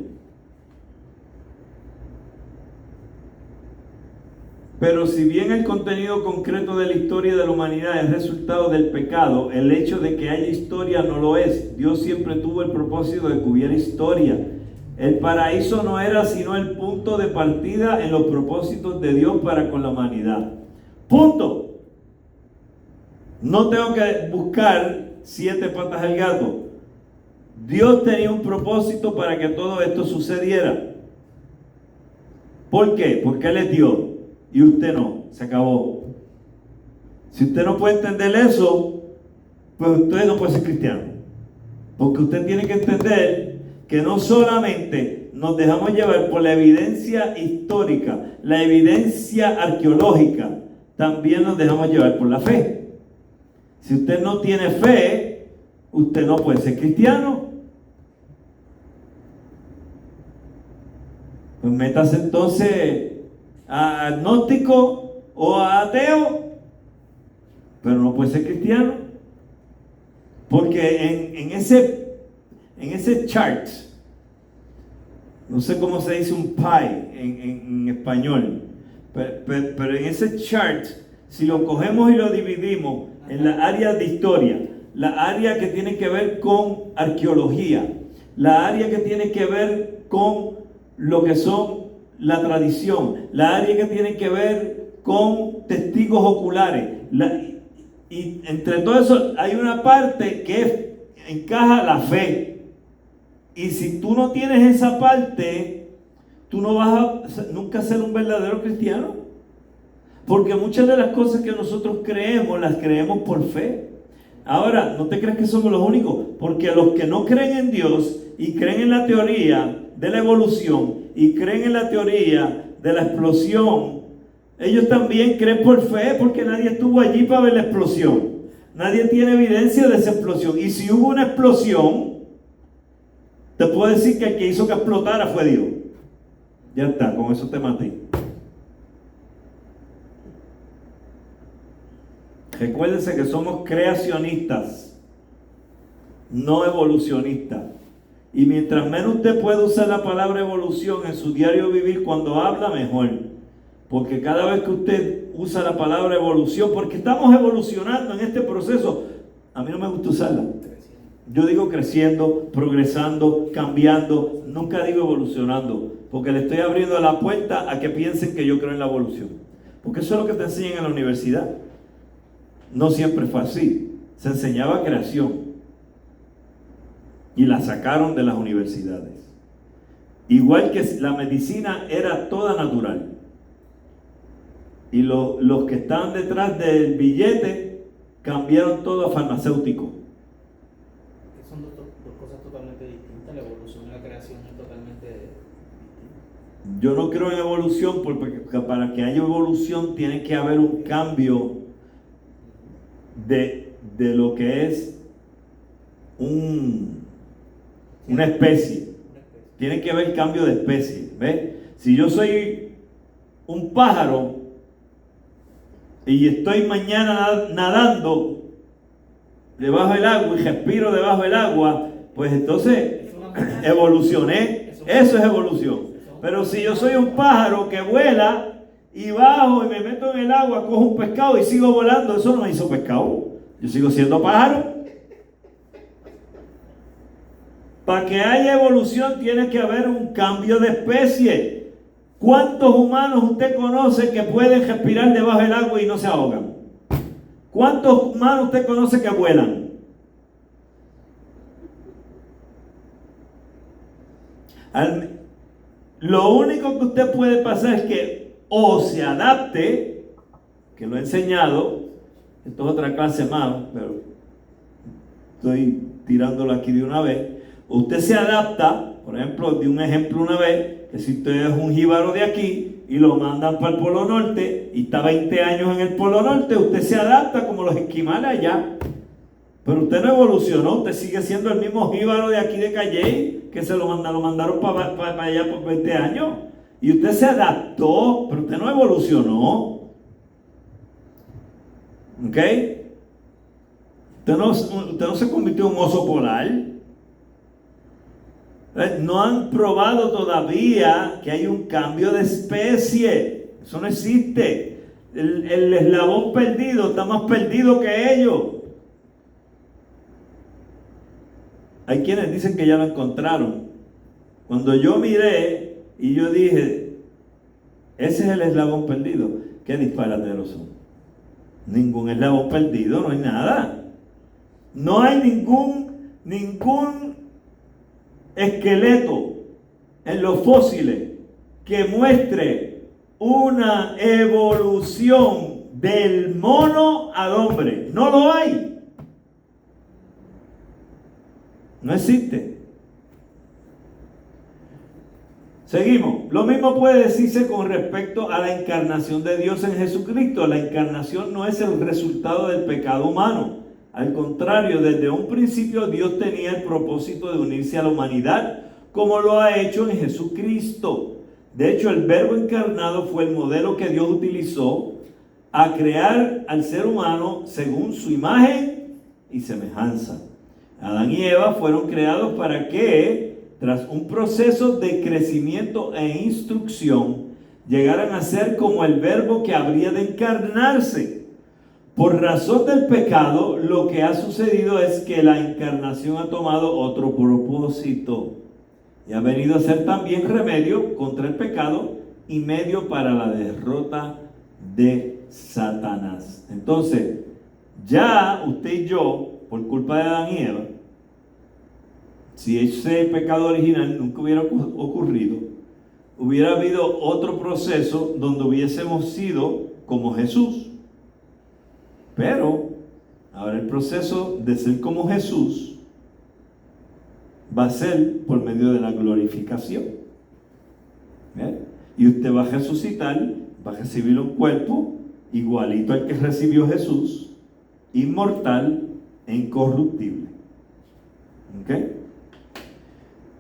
Pero si bien el contenido concreto de la historia de la humanidad es resultado del pecado, el hecho de que haya historia no lo es. Dios siempre tuvo el propósito de que hubiera historia. El paraíso no era sino el punto de partida en los propósitos de Dios para con la humanidad. Punto. No tengo que buscar 7 patas al gato. Dios tenía un propósito para que todo esto sucediera. ¿Por qué? Porque Él es Dios y usted no. Se acabó. Si usted no puede entender eso, pues usted no puede ser cristiano. Porque usted tiene que entender que no solamente nos dejamos llevar por la evidencia histórica, la evidencia arqueológica, también nos dejamos llevar por la fe. Si usted no tiene fe, usted no puede ser cristiano. Pues métase entonces a agnóstico o a ateo, pero no puede ser cristiano. Porque en ese chart, no sé cómo se dice un pie en español, pero en ese chart, si lo cogemos y lo dividimos en la área de historia, la área que tiene que ver con arqueología, la área que tiene que ver con lo que son la tradición, la área que tiene que ver con testigos oculares, y entre todo eso hay una parte que encaja la fe. Y si tú no tienes esa parte, tú no vas a nunca ser un verdadero cristiano. Porque muchas de las cosas que nosotros creemos, las creemos por fe. Ahora, no te creas que somos los únicos, porque los que no creen en Dios y creen en la teoría de la evolución y creen en la teoría de la explosión, ellos también creen por fe, porque nadie estuvo allí para ver la explosión. Nadie tiene evidencia de esa explosión. Y si hubo una explosión, te puedo decir que el que hizo que explotara fue Dios. Ya está, con eso te maté. Recuérdense que somos creacionistas, no evolucionistas. Y mientras menos usted pueda usar la palabra evolución en su diario vivir cuando habla, mejor. Porque cada vez que usted usa la palabra evolución, porque estamos evolucionando en este proceso, a mí no me gusta usarla. Yo digo creciendo, progresando, cambiando, nunca digo evolucionando, porque le estoy abriendo la puerta a que piensen que yo creo en la evolución. Porque eso es lo que te enseñan en la universidad. No siempre fue así. Se enseñaba creación y la sacaron de las universidades. Igual que la medicina era toda natural. Y los que estaban detrás del billete cambiaron todo a farmacéutico. Son dos cosas totalmente distintas. La evolución y la creación es totalmente distinta. Yo no creo en evolución porque para que haya evolución tiene que haber un cambio de lo que es una especie. Tiene que haber cambio de especie. ¿Ves? Si yo soy un pájaro y estoy mañana nadando debajo del agua y respiro debajo del agua, pues entonces evolucioné. Eso es evolución. Pero si yo soy un pájaro que vuela y bajo y me meto en el agua, cojo un pescado y sigo volando, eso no me hizo pescado. Yo sigo siendo pájaro. Para que haya evolución tiene que haber un cambio de especie. ¿Cuántos humanos usted conoce que pueden respirar debajo del agua y no se ahogan? ¿Cuántos humanos usted conoce que vuelan? Lo único que usted puede pasar es que o se adapte, que lo he enseñado, esto es otra clase más, pero estoy tirándolo aquí de una vez. Usted se adapta, por ejemplo, di un ejemplo una vez, que si usted es un jíbaro de aquí y lo mandan para el Polo Norte y está 20 años en el Polo Norte, usted se adapta como los esquimales allá. Pero usted no evolucionó, usted sigue siendo el mismo jíbaro de aquí de Calley, que se lo mandaron para allá por 20 años. Y usted se adaptó, pero usted no evolucionó. ¿Ok? Usted no se convirtió en un oso polar. No han probado todavía que hay un cambio de especie. Eso no existe. El eslabón perdido está más perdido que ellos. Hay quienes dicen que ya lo encontraron. Cuando yo miré y yo dije, ese es el eslabón perdido, ¿qué disparateros son? Ningún eslabón perdido, no hay nada. No hay ningún esqueleto en los fósiles que muestre una evolución del mono al hombre. No lo hay. No existe. Seguimos. Lo mismo puede decirse con respecto a la encarnación de Dios en Jesucristo. La encarnación no es el resultado del pecado humano. Al contrario, desde un principio Dios tenía el propósito de unirse a la humanidad, como lo ha hecho en Jesucristo. De hecho, el Verbo encarnado fue el modelo que Dios utilizó a crear al ser humano según su imagen y semejanza. Adán y Eva fueron creados para que, tras un proceso de crecimiento e instrucción, llegaran a ser como el Verbo que habría de encarnarse. Por razón del pecado, lo que ha sucedido es que la encarnación ha tomado otro propósito y ha venido a ser también remedio contra el pecado y medio para la derrota de Satanás. Entonces, ya usted y yo, por culpa de Adán y Eva, si ese pecado original nunca hubiera ocurrido, hubiera habido otro proceso donde hubiésemos sido como Jesús. Pero ahora el proceso de ser como Jesús va a ser por medio de la glorificación. ¿Bien? Y usted va a resucitar, va a recibir un cuerpo igualito al que recibió Jesús, inmortal e incorruptible. ¿Ok?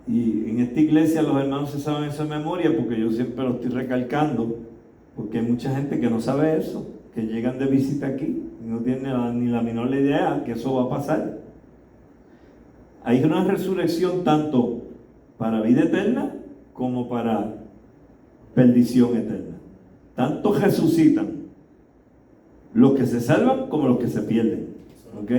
Y en esta iglesia los hermanos se saben eso de memoria, porque yo siempre lo estoy recalcando, porque hay mucha gente que no sabe eso, que llegan de visita aquí y no tienen ni la menor idea que eso va a pasar. Hay una resurrección tanto para vida eterna como para perdición eterna. Tanto resucitan los que se salvan como los que se pierden. ¿Ok?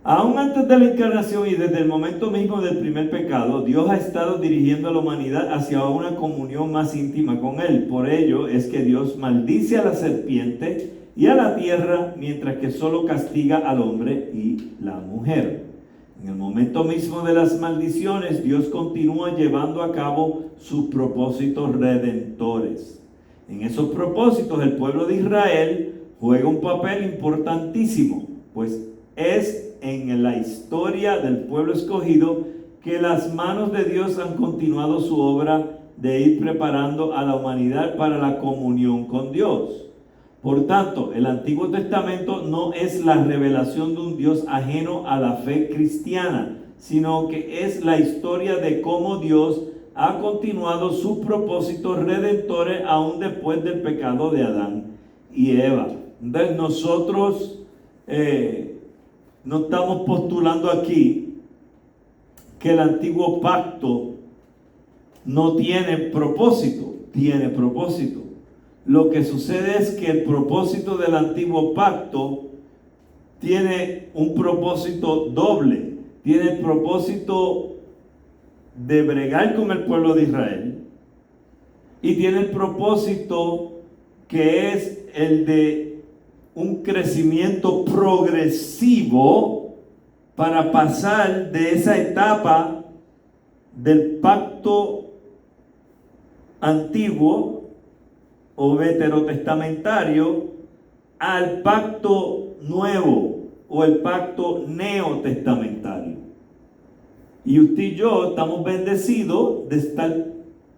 Aún antes de la encarnación y desde el momento mismo del primer pecado, Dios ha estado dirigiendo a la humanidad hacia una comunión más íntima con Él. Por ello es que Dios maldice a la serpiente y a la tierra, mientras que solo castiga al hombre y la mujer. En el momento mismo de las maldiciones, Dios continúa llevando a cabo sus propósitos redentores. En esos propósitos, el pueblo de Israel juega un papel importantísimo, pues es en la historia del pueblo escogido que las manos de Dios han continuado su obra de ir preparando a la humanidad para la comunión con Dios. Por tanto, el Antiguo Testamento no es la revelación de un Dios ajeno a la fe cristiana, sino que es la historia de cómo Dios ha continuado sus propósitos redentores aún después del pecado de Adán y Eva. Entonces nosotros no estamos postulando aquí que el antiguo pacto no tiene propósito, tiene propósito. Lo que sucede es que el propósito del antiguo pacto tiene un propósito doble. Tiene el propósito de bregar con el pueblo de Israel y tiene el propósito que es el de un crecimiento progresivo para pasar de esa etapa del pacto antiguo o veterotestamentario al pacto nuevo o el pacto neotestamentario. Y usted y yo estamos bendecidos de estar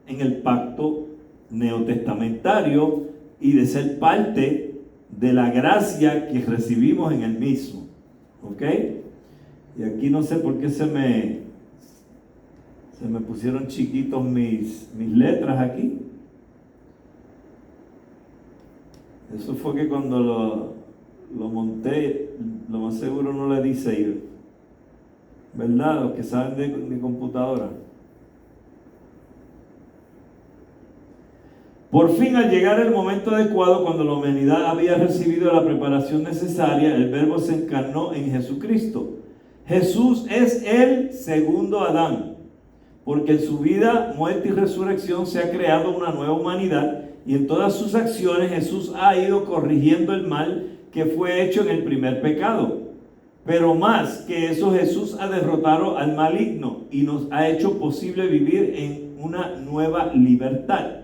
en el pacto neotestamentario y de ser parte de la gracia que recibimos en el mismo. ¿Ok? Y aquí no sé por qué se me pusieron chiquitos mis letras aquí. Eso fue que cuando lo monté, lo más seguro no le di save. ¿Verdad? Los que saben de computadora. Por fin, al llegar el momento adecuado, cuando la humanidad había recibido la preparación necesaria, el Verbo se encarnó en Jesucristo. Jesús es el segundo Adán, porque en su vida, muerte y resurrección se ha creado una nueva humanidad, y en todas sus acciones Jesús ha ido corrigiendo el mal que fue hecho en el primer pecado. Pero más que eso, Jesús ha derrotado al maligno y nos ha hecho posible vivir en una nueva libertad.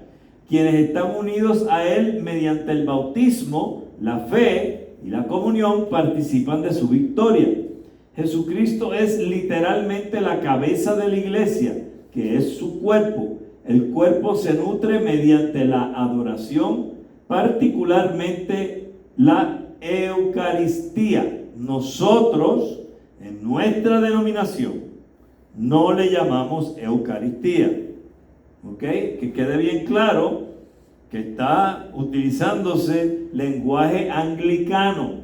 Quienes están unidos a Él mediante el bautismo, la fe y la comunión participan de su victoria. Jesucristo es literalmente la cabeza de la iglesia, que es su cuerpo. El cuerpo se nutre mediante la adoración, particularmente la Eucaristía. Nosotros, en nuestra denominación, no le llamamos Eucaristía. ¿Ok? Que quede bien claro que está utilizándose lenguaje anglicano.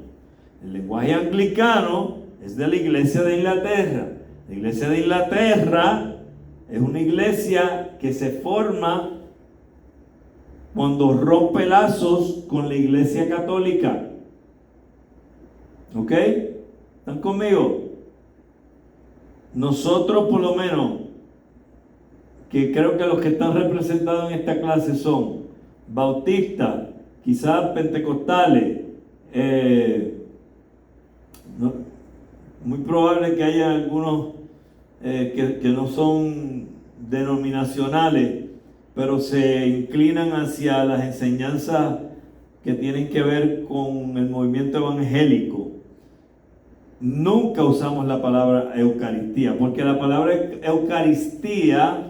El lenguaje anglicano es de la Iglesia de Inglaterra. La Iglesia de Inglaterra es una iglesia que se forma cuando rompe lazos con la Iglesia Católica. ¿Ok? ¿Están conmigo? Nosotros, por lo menos, que creo que los que están representados en esta clase son bautistas, quizás pentecostales, muy probable que haya algunos que no son denominacionales, pero se inclinan hacia las enseñanzas que tienen que ver con el movimiento evangélico. Nunca usamos la palabra Eucaristía, porque la palabra Eucaristía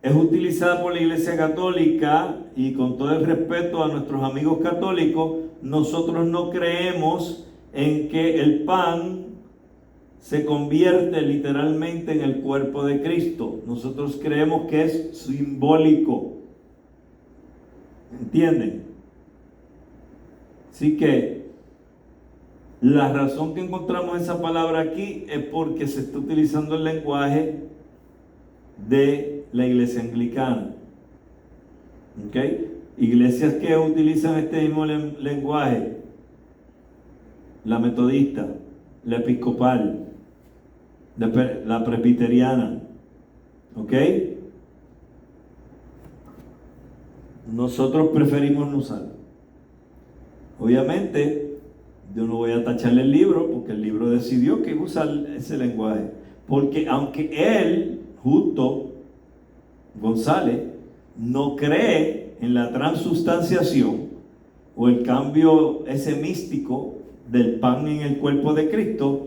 es utilizada por la Iglesia Católica, y con todo el respeto a nuestros amigos católicos, nosotros no creemos en que el pan se convierte literalmente en el cuerpo de Cristo. Nosotros creemos que es simbólico. ¿Entienden? Así que la razón que encontramos esa palabra aquí es porque se está utilizando el lenguaje de la iglesia anglicana. ¿Ok? Iglesias que utilizan este mismo lenguaje: la metodista, la episcopal, la presbiteriana. ¿Ok? Nosotros preferimos no usarlo. Obviamente, yo no voy a tacharle el libro, porque el libro decidió que usa ese lenguaje. Porque aunque él, Justo González, no cree en la transustanciación o el cambio ese místico del pan en el cuerpo de Cristo,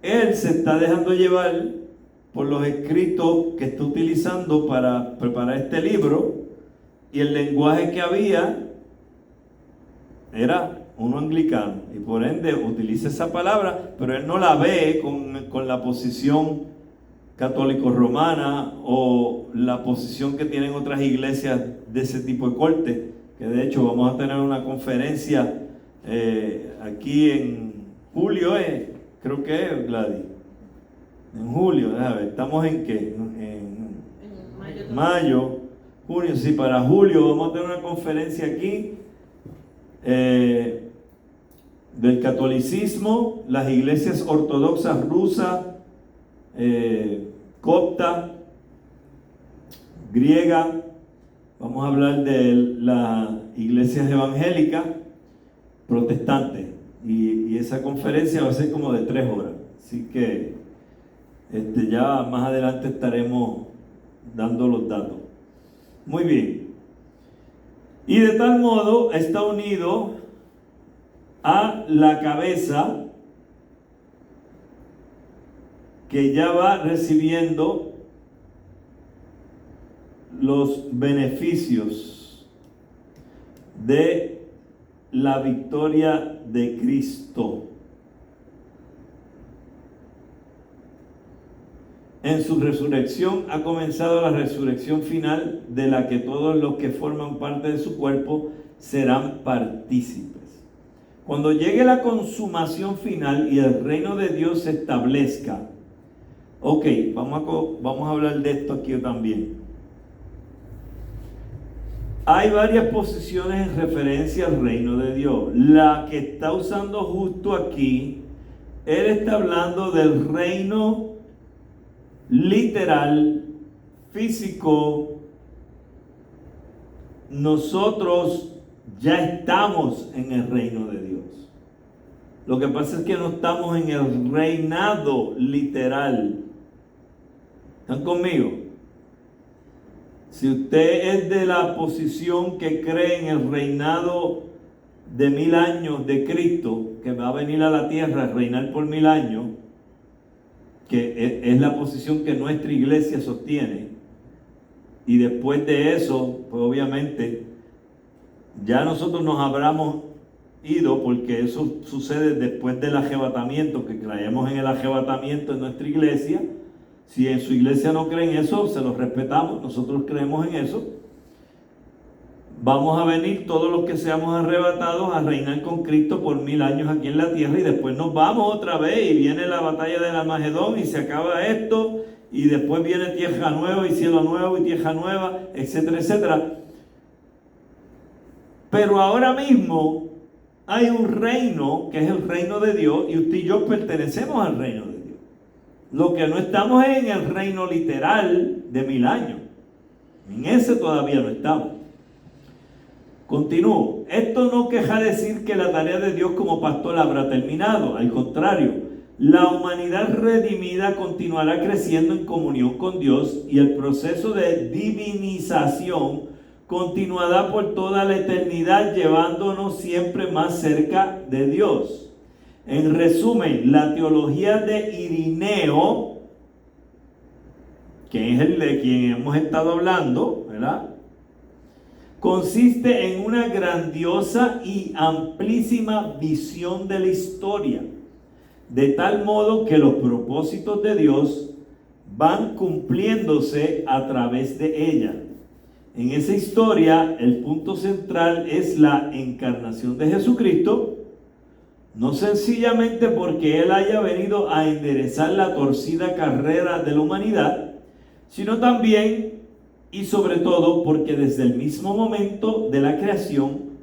él se está dejando llevar por los escritos que está utilizando para preparar este libro, y el lenguaje que había era uno anglicano, y por ende utiliza esa palabra, pero él no la ve con la posición católico-romana o la posición que tienen otras iglesias de ese tipo de corte, que de hecho vamos a tener una conferencia aquí en julio, creo que es, Gladys, en julio, déjame ver, ¿estamos en qué? En mayo, junio, sí, para julio vamos a tener una conferencia aquí del catolicismo, las iglesias ortodoxas rusa, copta, griega. Vamos a hablar de las iglesias evangélicas, protestantes, y esa conferencia va a ser como de 3 horas, así que ya más adelante estaremos dando los datos. Muy bien. Y de tal modo está unido a la cabeza, que ya va recibiendo los beneficios de la victoria de Cristo. En su resurrección ha comenzado la resurrección final, de la que todos los que forman parte de su cuerpo serán partícipes. Cuando llegue la consumación final y el reino de Dios se establezca, ok, vamos a hablar de esto aquí también. Hay varias posiciones en referencia al reino de Dios. La que está usando Justo aquí, él está hablando del reino literal, físico. Nosotros ya estamos en el reino de Dios. Lo que pasa es que no estamos en el reinado literal. ¿Están conmigo? Si usted es de la posición que cree en el reinado de 1000 años de Cristo, que va a venir a la tierra a reinar por 1000 años, que es la posición que nuestra iglesia sostiene, y después de eso, pues obviamente ya nosotros nos habremos ido, porque eso sucede después del arrebatamiento, que creemos en el arrebatamiento en nuestra iglesia. Si en su iglesia no creen eso, se los respetamos, nosotros creemos en eso. Vamos a venir todos los que seamos arrebatados a reinar con Cristo por 1000 años aquí en la tierra, y después nos vamos otra vez y viene la batalla del Armagedón y se acaba esto, y después viene tierra nueva y cielo nuevo y tierra nueva, etcétera, etcétera. Pero ahora mismo hay un reino que es el reino de Dios, y usted y yo pertenecemos al reino de Dios. Lo que no estamos es en el reino literal de 1000 años. En ese todavía no estamos. Continúo. Esto no queja decir que la tarea de Dios como pastor habrá terminado. Al contrario, la humanidad redimida continuará creciendo en comunión con Dios, y el proceso de divinización continuará por toda la eternidad, llevándonos siempre más cerca de Dios. En resumen, la teología de Irineo, que es el de quien hemos estado hablando, ¿verdad? Consiste en una grandiosa y amplísima visión de la historia, de tal modo que los propósitos de Dios van cumpliéndose a través de ella. En esa historia, el punto central es la encarnación de Jesucristo, no sencillamente porque Él haya venido a enderezar la torcida carrera de la humanidad, sino también y sobre todo porque desde el mismo momento de la creación,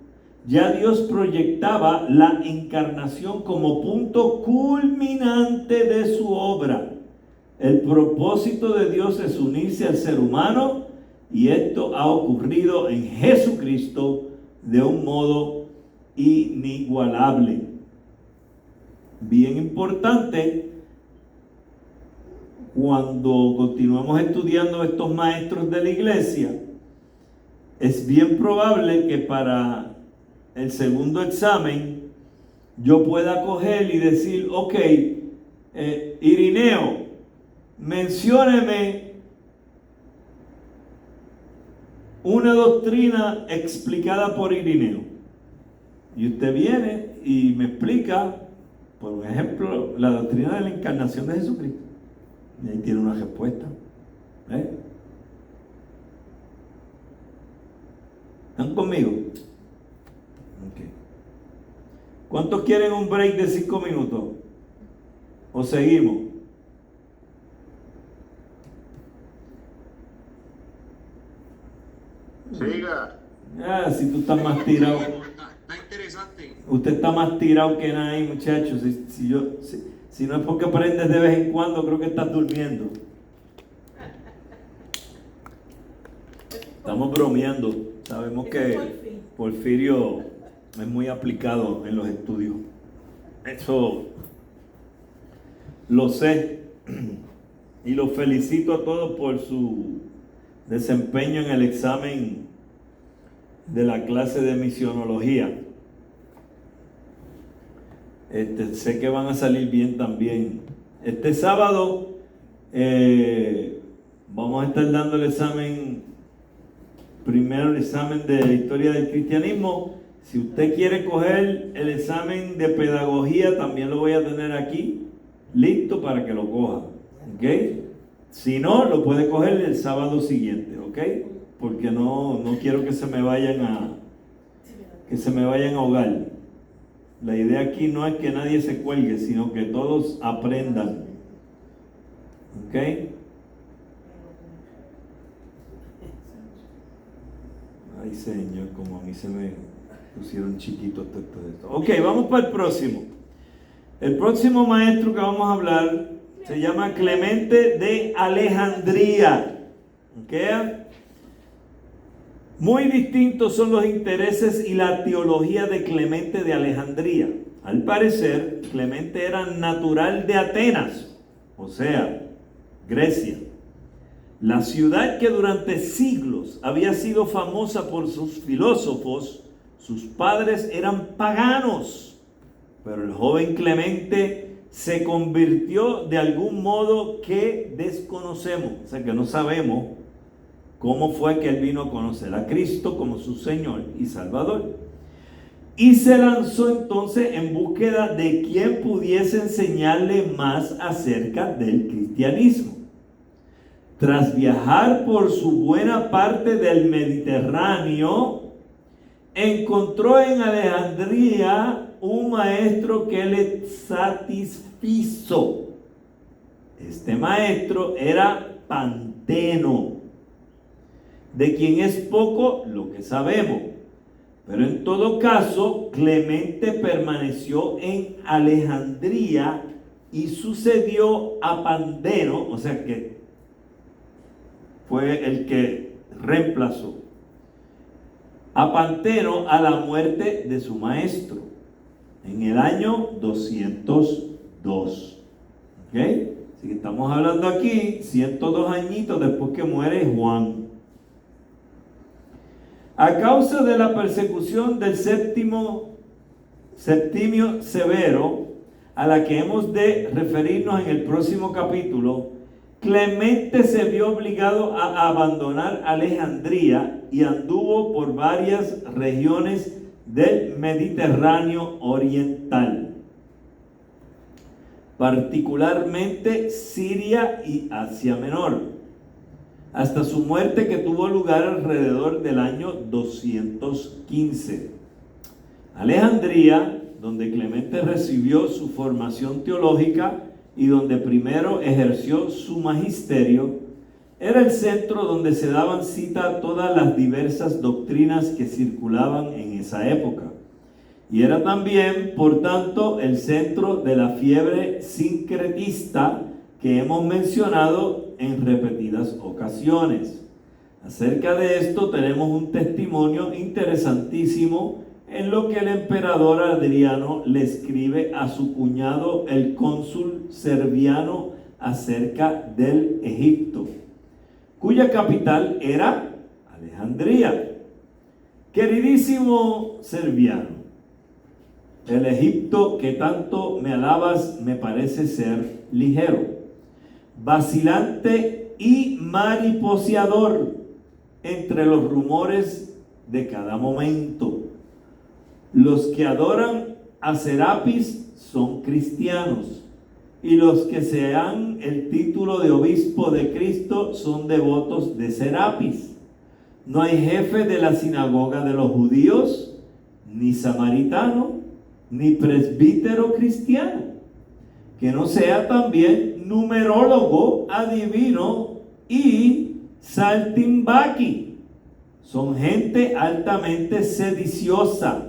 ya Dios proyectaba la encarnación como punto culminante de su obra. El propósito de Dios es unirse al ser humano, y esto ha ocurrido en Jesucristo de un modo inigualable. Bien importante, cuando continuamos estudiando estos maestros de la iglesia, es bien probable que para el segundo examen yo pueda coger y decir, ok, Irineo, mencióneme una doctrina explicada por Irineo. Y usted viene y me explica, por ejemplo, la doctrina de la encarnación de Jesucristo. Y ahí tiene una respuesta. ¿Están conmigo? Okay. ¿Cuántos quieren un break de 5 minutos? ¿O seguimos? Siga. Si tú estás más tirado. Está interesante. Usted está más tirado que nadie, muchachos. Si no es porque aprendes de vez en cuando, creo que estás durmiendo. Estamos bromeando. Sabemos que Porfirio es muy aplicado en los estudios. Eso lo sé. Y los felicito a todos por su desempeño en el examen de la clase de misionología. Sé que van a salir bien también. Este sábado vamos a estar dando el examen, primero el examen de la historia del cristianismo. Si usted quiere coger el examen de pedagogía, también lo voy a tener aquí, listo para que lo coja. ¿Ok? Si no, lo puede coger el sábado siguiente, ¿ok? Porque no quiero que se me vayan a ahogar. La idea aquí no es que nadie se cuelgue, sino que todos aprendan. ¿Ok? Ay, Señor, como a mí se me pusieron chiquitos todo esto. Ok, vamos para el próximo. El próximo maestro que vamos a hablar se llama Clemente de Alejandría. ¿Ok? Muy distintos son los intereses y la teología de Clemente de Alejandría. Al parecer, Clemente era natural de Atenas, o sea, Grecia. La ciudad que durante siglos había sido famosa por sus filósofos. Sus padres eran paganos, pero el joven Clemente se convirtió de algún modo que desconocemos, o sea que no sabemos cómo fue que él vino a conocer a Cristo como su Señor y Salvador. Y se lanzó entonces en búsqueda de quien pudiese enseñarle más acerca del cristianismo. Tras viajar por su buena parte del Mediterráneo, encontró en Alejandría un maestro que le satisfizo. Este maestro era Panteno, de quien es poco lo que sabemos. Pero en todo caso, Clemente permaneció en Alejandría y sucedió a Panteno, o sea que fue el que reemplazó a Panteno a la muerte de su maestro en el año 202. ¿Ok? Así que estamos hablando aquí 102 añitos después que muere Juan. A causa de la persecución del Septimio Severo, a la que hemos de referirnos en el próximo capítulo, Clemente se vio obligado a abandonar Alejandría y anduvo por varias regiones del Mediterráneo oriental, particularmente Siria y Asia Menor, hasta su muerte, que tuvo lugar alrededor del año 215. Alejandría, donde Clemente recibió su formación teológica y donde primero ejerció su magisterio, era el centro donde se daban cita a todas las diversas doctrinas que circulaban en esa época. Y era también, por tanto, el centro de la fiebre sincretista que hemos mencionado en repetidas ocasiones. Acerca de esto tenemos un testimonio interesantísimo en lo que el emperador Adriano le escribe a su cuñado, el cónsul Serviano, acerca del Egipto, cuya capital era Alejandría. Queridísimo Serviano, el Egipto que tanto me alabas me parece ser ligero, vacilante y mariposeador entre los rumores de cada momento. Los que adoran a Serapis son cristianos, y los que se dan el título de obispo de Cristo son devotos de Serapis. No hay jefe de la sinagoga de los judíos, ni samaritano, ni presbítero cristiano, que no sea también numerólogo, adivino y saltimbaqui. Son gente altamente sediciosa,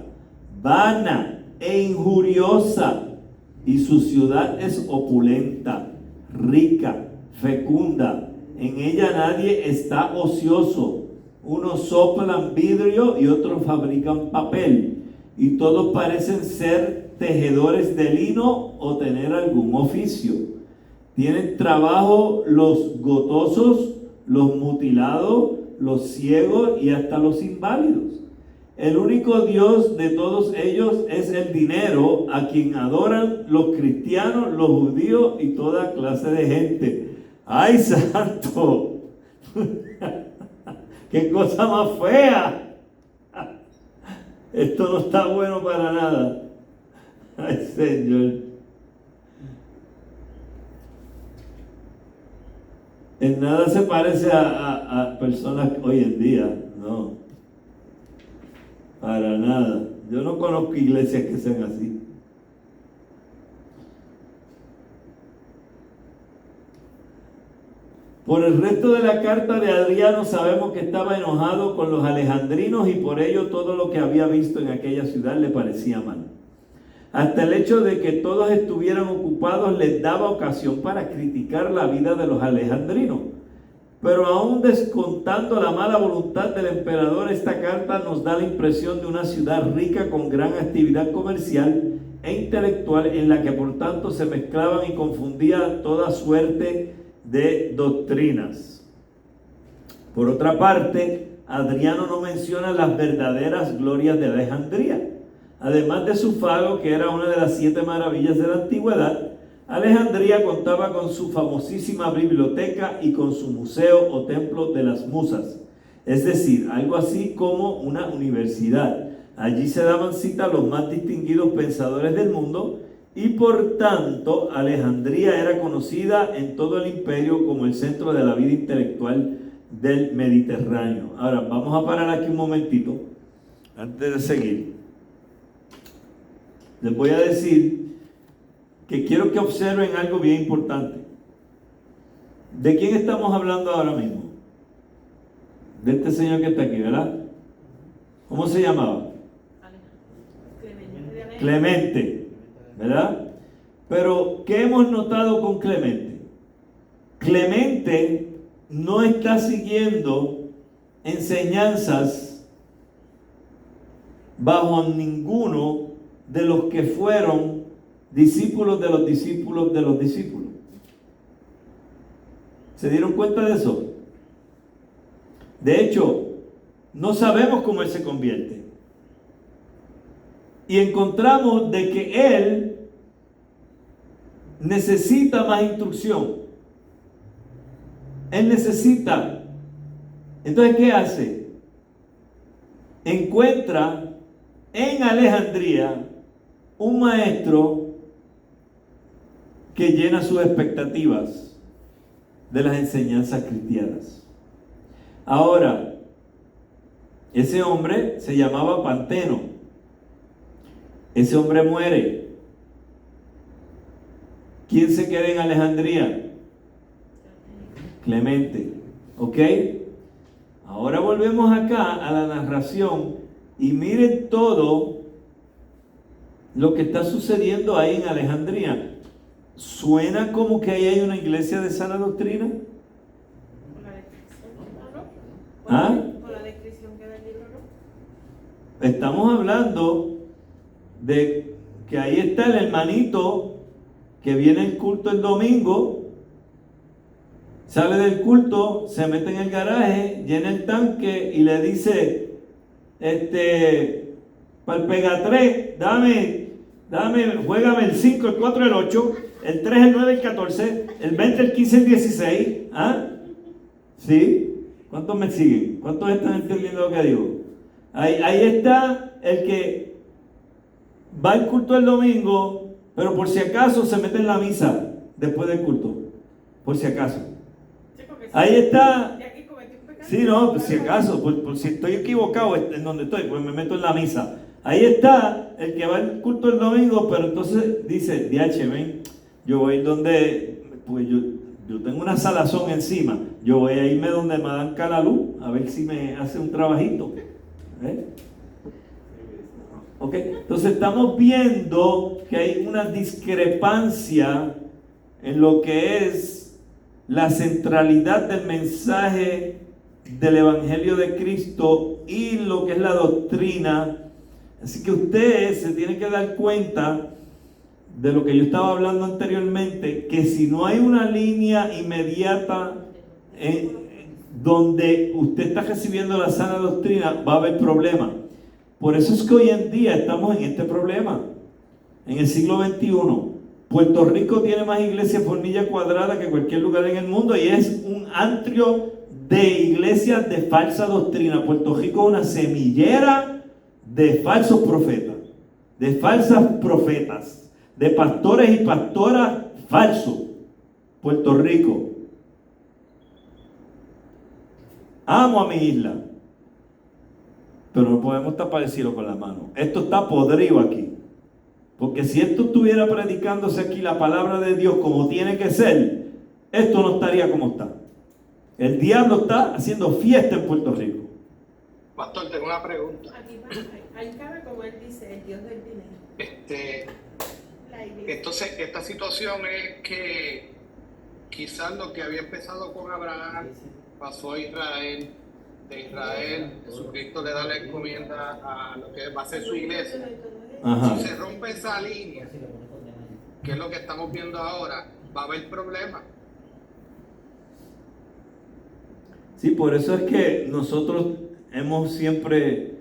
vana e injuriosa, y su ciudad es opulenta, rica, fecunda. En ella nadie está ocioso. Unos soplan vidrio y otros fabrican papel, y todos parecen ser tejedores de lino o tener algún oficio. Tienen trabajo los gotosos, los mutilados, los ciegos y hasta los inválidos. El único Dios de todos ellos es el dinero, a quien adoran los cristianos, los judíos y toda clase de gente. ¡Ay, santo! ¡Qué cosa más fea! Esto no está bueno para nada. ¡Ay, Señor! En nada se parece a personas hoy en día, no. Para nada. Yo no conozco iglesias que sean así. Por el resto de la carta de Adriano sabemos que estaba enojado con los alejandrinos y por ello todo lo que había visto en aquella ciudad le parecía mal. Hasta el hecho de que todos estuvieran ocupados les daba ocasión para criticar la vida de los alejandrinos. Pero aún descontando la mala voluntad del emperador, esta carta nos da la impresión de una ciudad rica con gran actividad comercial e intelectual, en la que por tanto se mezclaban y confundían toda suerte de doctrinas. Por otra parte, Adriano no menciona las verdaderas glorias de Alejandría. Además de su faro, que era una de las 7 maravillas de la antigüedad, Alejandría contaba con su famosísima biblioteca y con su museo o templo de las musas, es decir, algo así como una universidad. Allí se daban cita los más distinguidos pensadores del mundo y por tanto Alejandría era conocida en todo el imperio como el centro de la vida intelectual del Mediterráneo. Ahora vamos a parar aquí un momentito antes de seguir. Les voy a decir que quiero que observen algo bien importante. ¿De quién estamos hablando ahora mismo? De este señor que está aquí, ¿verdad? ¿Cómo se llamaba? Clemente, ¿verdad? Pero, ¿qué hemos notado con Clemente? Clemente no está siguiendo enseñanzas bajo ninguno de los que fueron discípulos de los discípulos de los discípulos. ¿Se dieron cuenta de eso? De hecho, no sabemos cómo él se convierte. Y encontramos de que él necesita más instrucción. Él necesita. Entonces, ¿qué hace? Encuentra en Alejandría un maestro que llena sus expectativas de las enseñanzas cristianas. Ahora, ese hombre se llamaba Panteno. Ese hombre muere. ¿Quién se queda en Alejandría? Clemente. ¿Ok? Ahora volvemos acá a la narración y miren todo lo que está sucediendo ahí en Alejandría. ¿Suena como que ahí hay una iglesia de sana doctrina? Con la descripción, ¿no? ¿Ah? Con la descripción que da el libro, ¿no? Estamos hablando de que ahí está el hermanito que viene al culto el domingo, sale del culto, se mete en el garaje, llena el tanque y le dice, para el pega 3, dame, juégame el 5, el 4, el 8, el 3, el 9, el 14, el 20, el 15, el 16. ¿Ah? ¿Sí? ¿Cuántos me siguen? ¿Cuántos están entendiendo lo que digo? Ahí está el que va al culto el domingo, pero por si acaso se mete en la misa después del culto. Por si acaso. Sí, porque Ahí está. ya que cometí un pecado. Sí, no, por si acaso, por si estoy equivocado en donde estoy, pues me meto en la misa. Ahí está el que va al culto el domingo, pero entonces dice, DH, ven, yo voy a ir donde, pues yo tengo una salazón encima, yo voy a irme donde Madame Calalú, a ver si me hace un trabajito. ¿Ok? Entonces estamos viendo que hay una discrepancia en lo que es la centralidad del mensaje del Evangelio de Cristo y lo que es la doctrina. Así que usted se tiene que dar cuenta de lo que yo estaba hablando anteriormente, que si no hay una línea inmediata donde usted está recibiendo la sana doctrina, va a haber problemas. Por eso es que hoy en día estamos en este problema. En el siglo XXI, Puerto Rico tiene más iglesias por milla cuadrada que cualquier lugar en el mundo y es un antrio de iglesias de falsa doctrina. Puerto Rico es una semillera de falsos profetas, de falsas profetas, de pastores y pastoras falsos. Puerto Rico. Amo a mi isla, pero no podemos tapar el cielo con la mano. Esto está podrido aquí. Porque si esto estuviera predicándose aquí la palabra de Dios como tiene que ser, esto no estaría como está. El diablo está haciendo fiesta en Puerto Rico. Pastor, tengo una pregunta. Aquí va, ahí cabe como él dice, el Dios del dinero. La iglesia. Entonces, esta situación es que quizás lo que había empezado con Abraham pasó a Israel. De Israel, Jesucristo le da la encomienda a lo que va a ser su iglesia. Ajá. Si se rompe esa línea, que es lo que estamos viendo ahora, va a haber problemas. Sí, por eso es que nosotros hemos siempre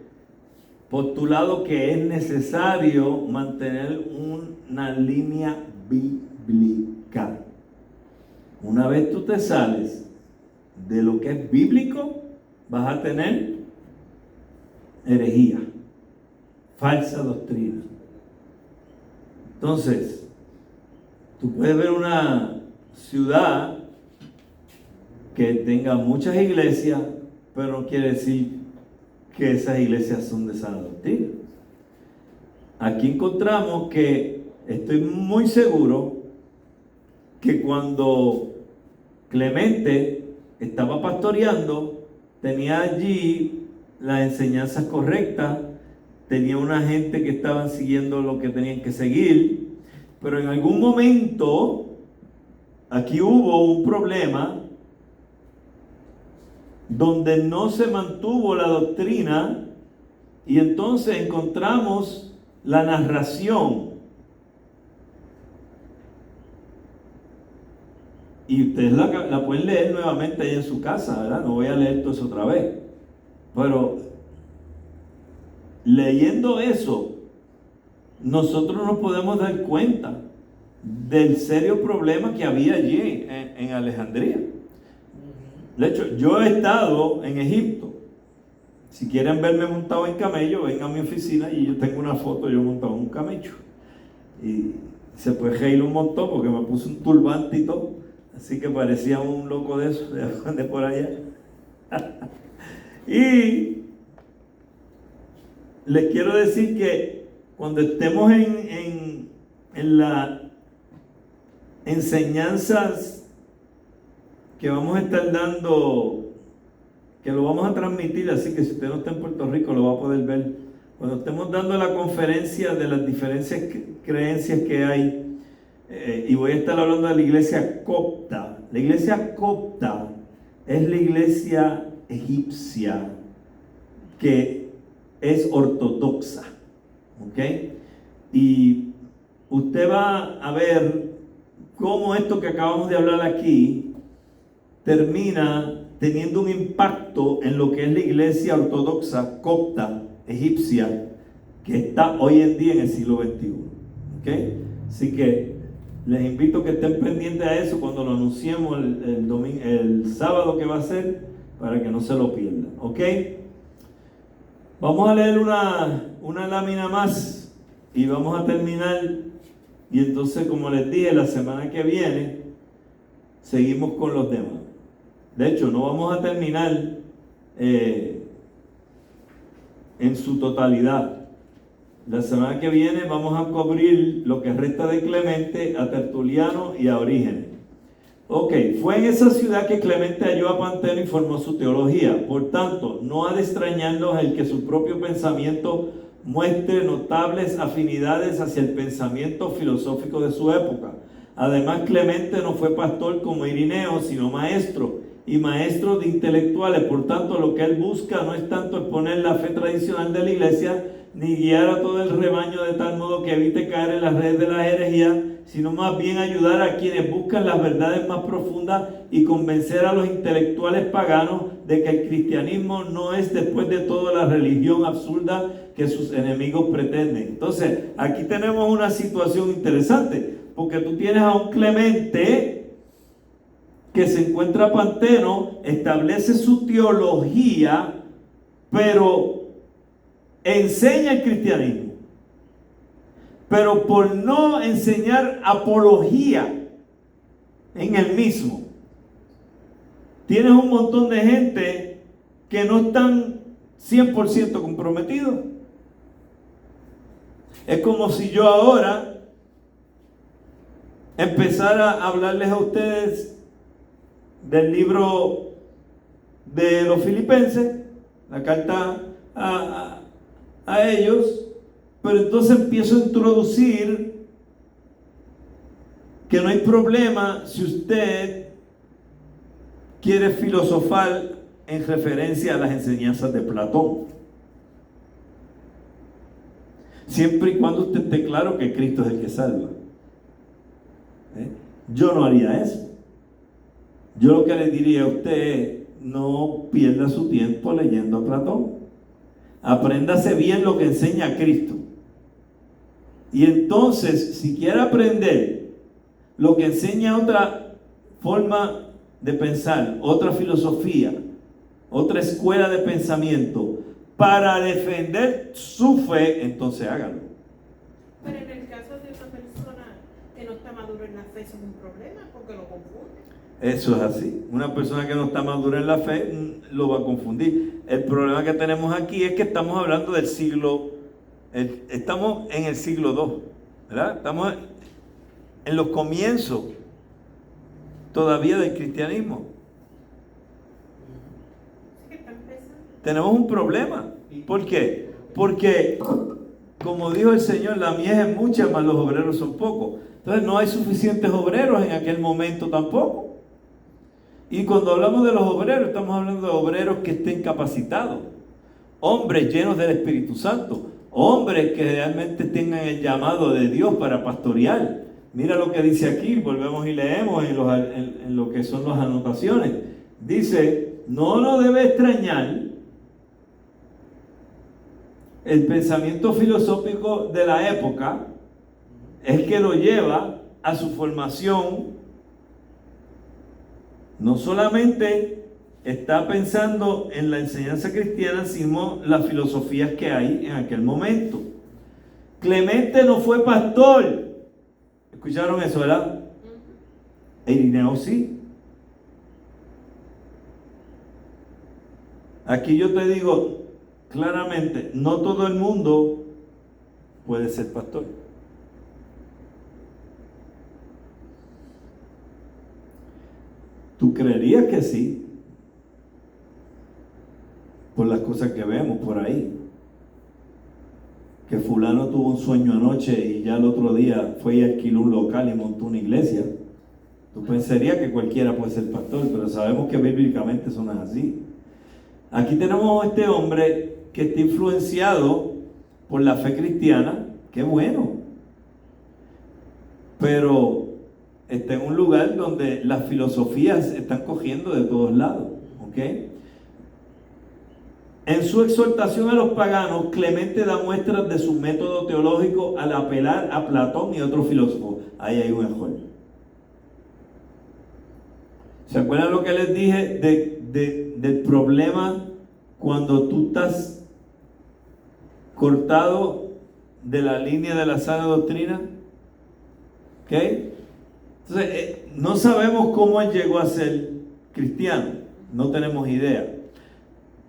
postulado que es necesario mantener una línea bíblica. Una vez tú te sales de lo que es bíblico, vas a tener herejía, falsa doctrina. Entonces, tú puedes ver una ciudad que tenga muchas iglesias, pero no quiere decir que esas iglesias son de sana doctrina. Aquí encontramos que estoy muy seguro que cuando Clemente estaba pastoreando, tenía allí las enseñanzas correctas, tenía una gente que estaban siguiendo lo que tenían que seguir, pero en algún momento aquí hubo un problema donde no se mantuvo la doctrina y entonces encontramos la narración. Y ustedes la pueden leer nuevamente ahí en su casa, ¿verdad? No voy a leer todo eso otra vez. Pero leyendo eso, nosotros nos podemos dar cuenta del serio problema que había allí en Alejandría. De hecho, yo he estado en Egipto. Si quieren verme montado en camello, vengan a mi oficina y yo tengo una foto yo montado en un camello. Y se puede reír un montón porque me puse un turbante y todo. Así que parecía un loco de esos, de por allá. Y les quiero decir que cuando estemos en las enseñanzas que vamos a estar dando, que lo vamos a transmitir, así que si usted no está en Puerto Rico lo va a poder ver. Cuando estemos dando la conferencia de las diferentes creencias que hay, y voy a estar hablando de la iglesia copta. La iglesia copta es la iglesia egipcia que es ortodoxa, ¿ok? Y usted va a ver cómo esto que acabamos de hablar aquí termina teniendo un impacto en lo que es la iglesia ortodoxa copta egipcia que está hoy en día en el siglo XXI, ¿ok? Así que les invito a que estén pendientes a eso cuando lo anunciemos el sábado que va a ser, para que no se lo pierdan, ¿ok? Vamos a leer una lámina más y vamos a terminar. Y entonces, como les dije, la semana que viene seguimos con los demás. De hecho, no vamos a terminar en su totalidad. La semana que viene vamos a cubrir lo que resta de Clemente, a Tertuliano y a Orígenes. Ok, fue en esa ciudad que Clemente halló a Panteno y formó su teología. Por tanto, no ha de extrañarnos el que su propio pensamiento muestre notables afinidades hacia el pensamiento filosófico de su época. Además, Clemente no fue pastor como Irineo, sino maestro, y maestro de intelectuales. Por tanto, lo que él busca no es tanto exponer la fe tradicional de la iglesia, ni guiar a todo el rebaño de tal modo que evite caer en las redes de la herejía, sino más bien ayudar a quienes buscan las verdades más profundas y convencer a los intelectuales paganos de que el cristianismo no es después de todo la religión absurda que sus enemigos pretenden. Entonces, aquí tenemos una situación interesante, porque tú tienes a un Clemente que se encuentra Panteno, establece su teología, pero enseña el cristianismo. Pero por no enseñar apología en el mismo, tienes un montón de gente que no están 100% comprometidos. Es como si yo ahora empezara a hablarles a ustedes del libro de los Filipenses, la carta a ellos, pero entonces empiezo a introducir que no hay problema si usted quiere filosofar en referencia a las enseñanzas de Platón, siempre y cuando usted esté claro que Cristo es el que salva. Yo no haría eso. Yo lo que le diría a usted: no pierda su tiempo leyendo a Platón. Apréndase bien lo que enseña Cristo. Y entonces, si quiere aprender lo que enseña otra forma de pensar, otra filosofía, otra escuela de pensamiento, para defender su fe, entonces hágalo. Pero en el caso de una persona que no está madura en la fe, eso es un problema, porque lo confunde. Eso es así. Una persona que no está madura en la fe lo va a confundir. El problema que tenemos aquí es que estamos hablando del siglo, estamos en el siglo II, ¿verdad? Estamos en los comienzos todavía del cristianismo. Tenemos un problema. ¿Por qué? Porque, como dijo el Señor, la mies es mucha, mas los obreros son pocos. Entonces no hay suficientes obreros en aquel momento tampoco. Y cuando hablamos de los obreros, estamos hablando de obreros que estén capacitados, hombres llenos del Espíritu Santo, hombres que realmente tengan el llamado de Dios para pastorear. Mira lo que dice aquí, volvemos y leemos en lo que son las anotaciones. Dice: no nos debe extrañar el pensamiento filosófico de la época, es que lo lleva a su formación no solamente está pensando en la enseñanza cristiana, sino las filosofías que hay en aquel momento. Clemente no fue pastor. ¿Escucharon eso, verdad? Irineo sí. Aquí yo te digo claramente, no todo el mundo puede ser pastor. Tú creerías que sí, por las cosas que vemos por ahí. Que fulano tuvo un sueño anoche y ya el otro día fue y alquiló un local y montó una iglesia. Tú pensarías que cualquiera puede ser pastor, pero sabemos que bíblicamente eso no es así. Aquí tenemos a este hombre que está influenciado por la fe cristiana, qué bueno, pero está en un lugar donde las filosofías están cogiendo de todos lados, ¿ok? En su exhortación a los paganos, Clemente da muestras de su método teológico al apelar a Platón y otros filósofos. Ahí hay un error. ¿Se acuerdan lo que les dije del problema cuando tú estás cortado de la línea de la sana doctrina? ¿Ok? Entonces, no sabemos cómo él llegó a ser cristiano. No tenemos idea.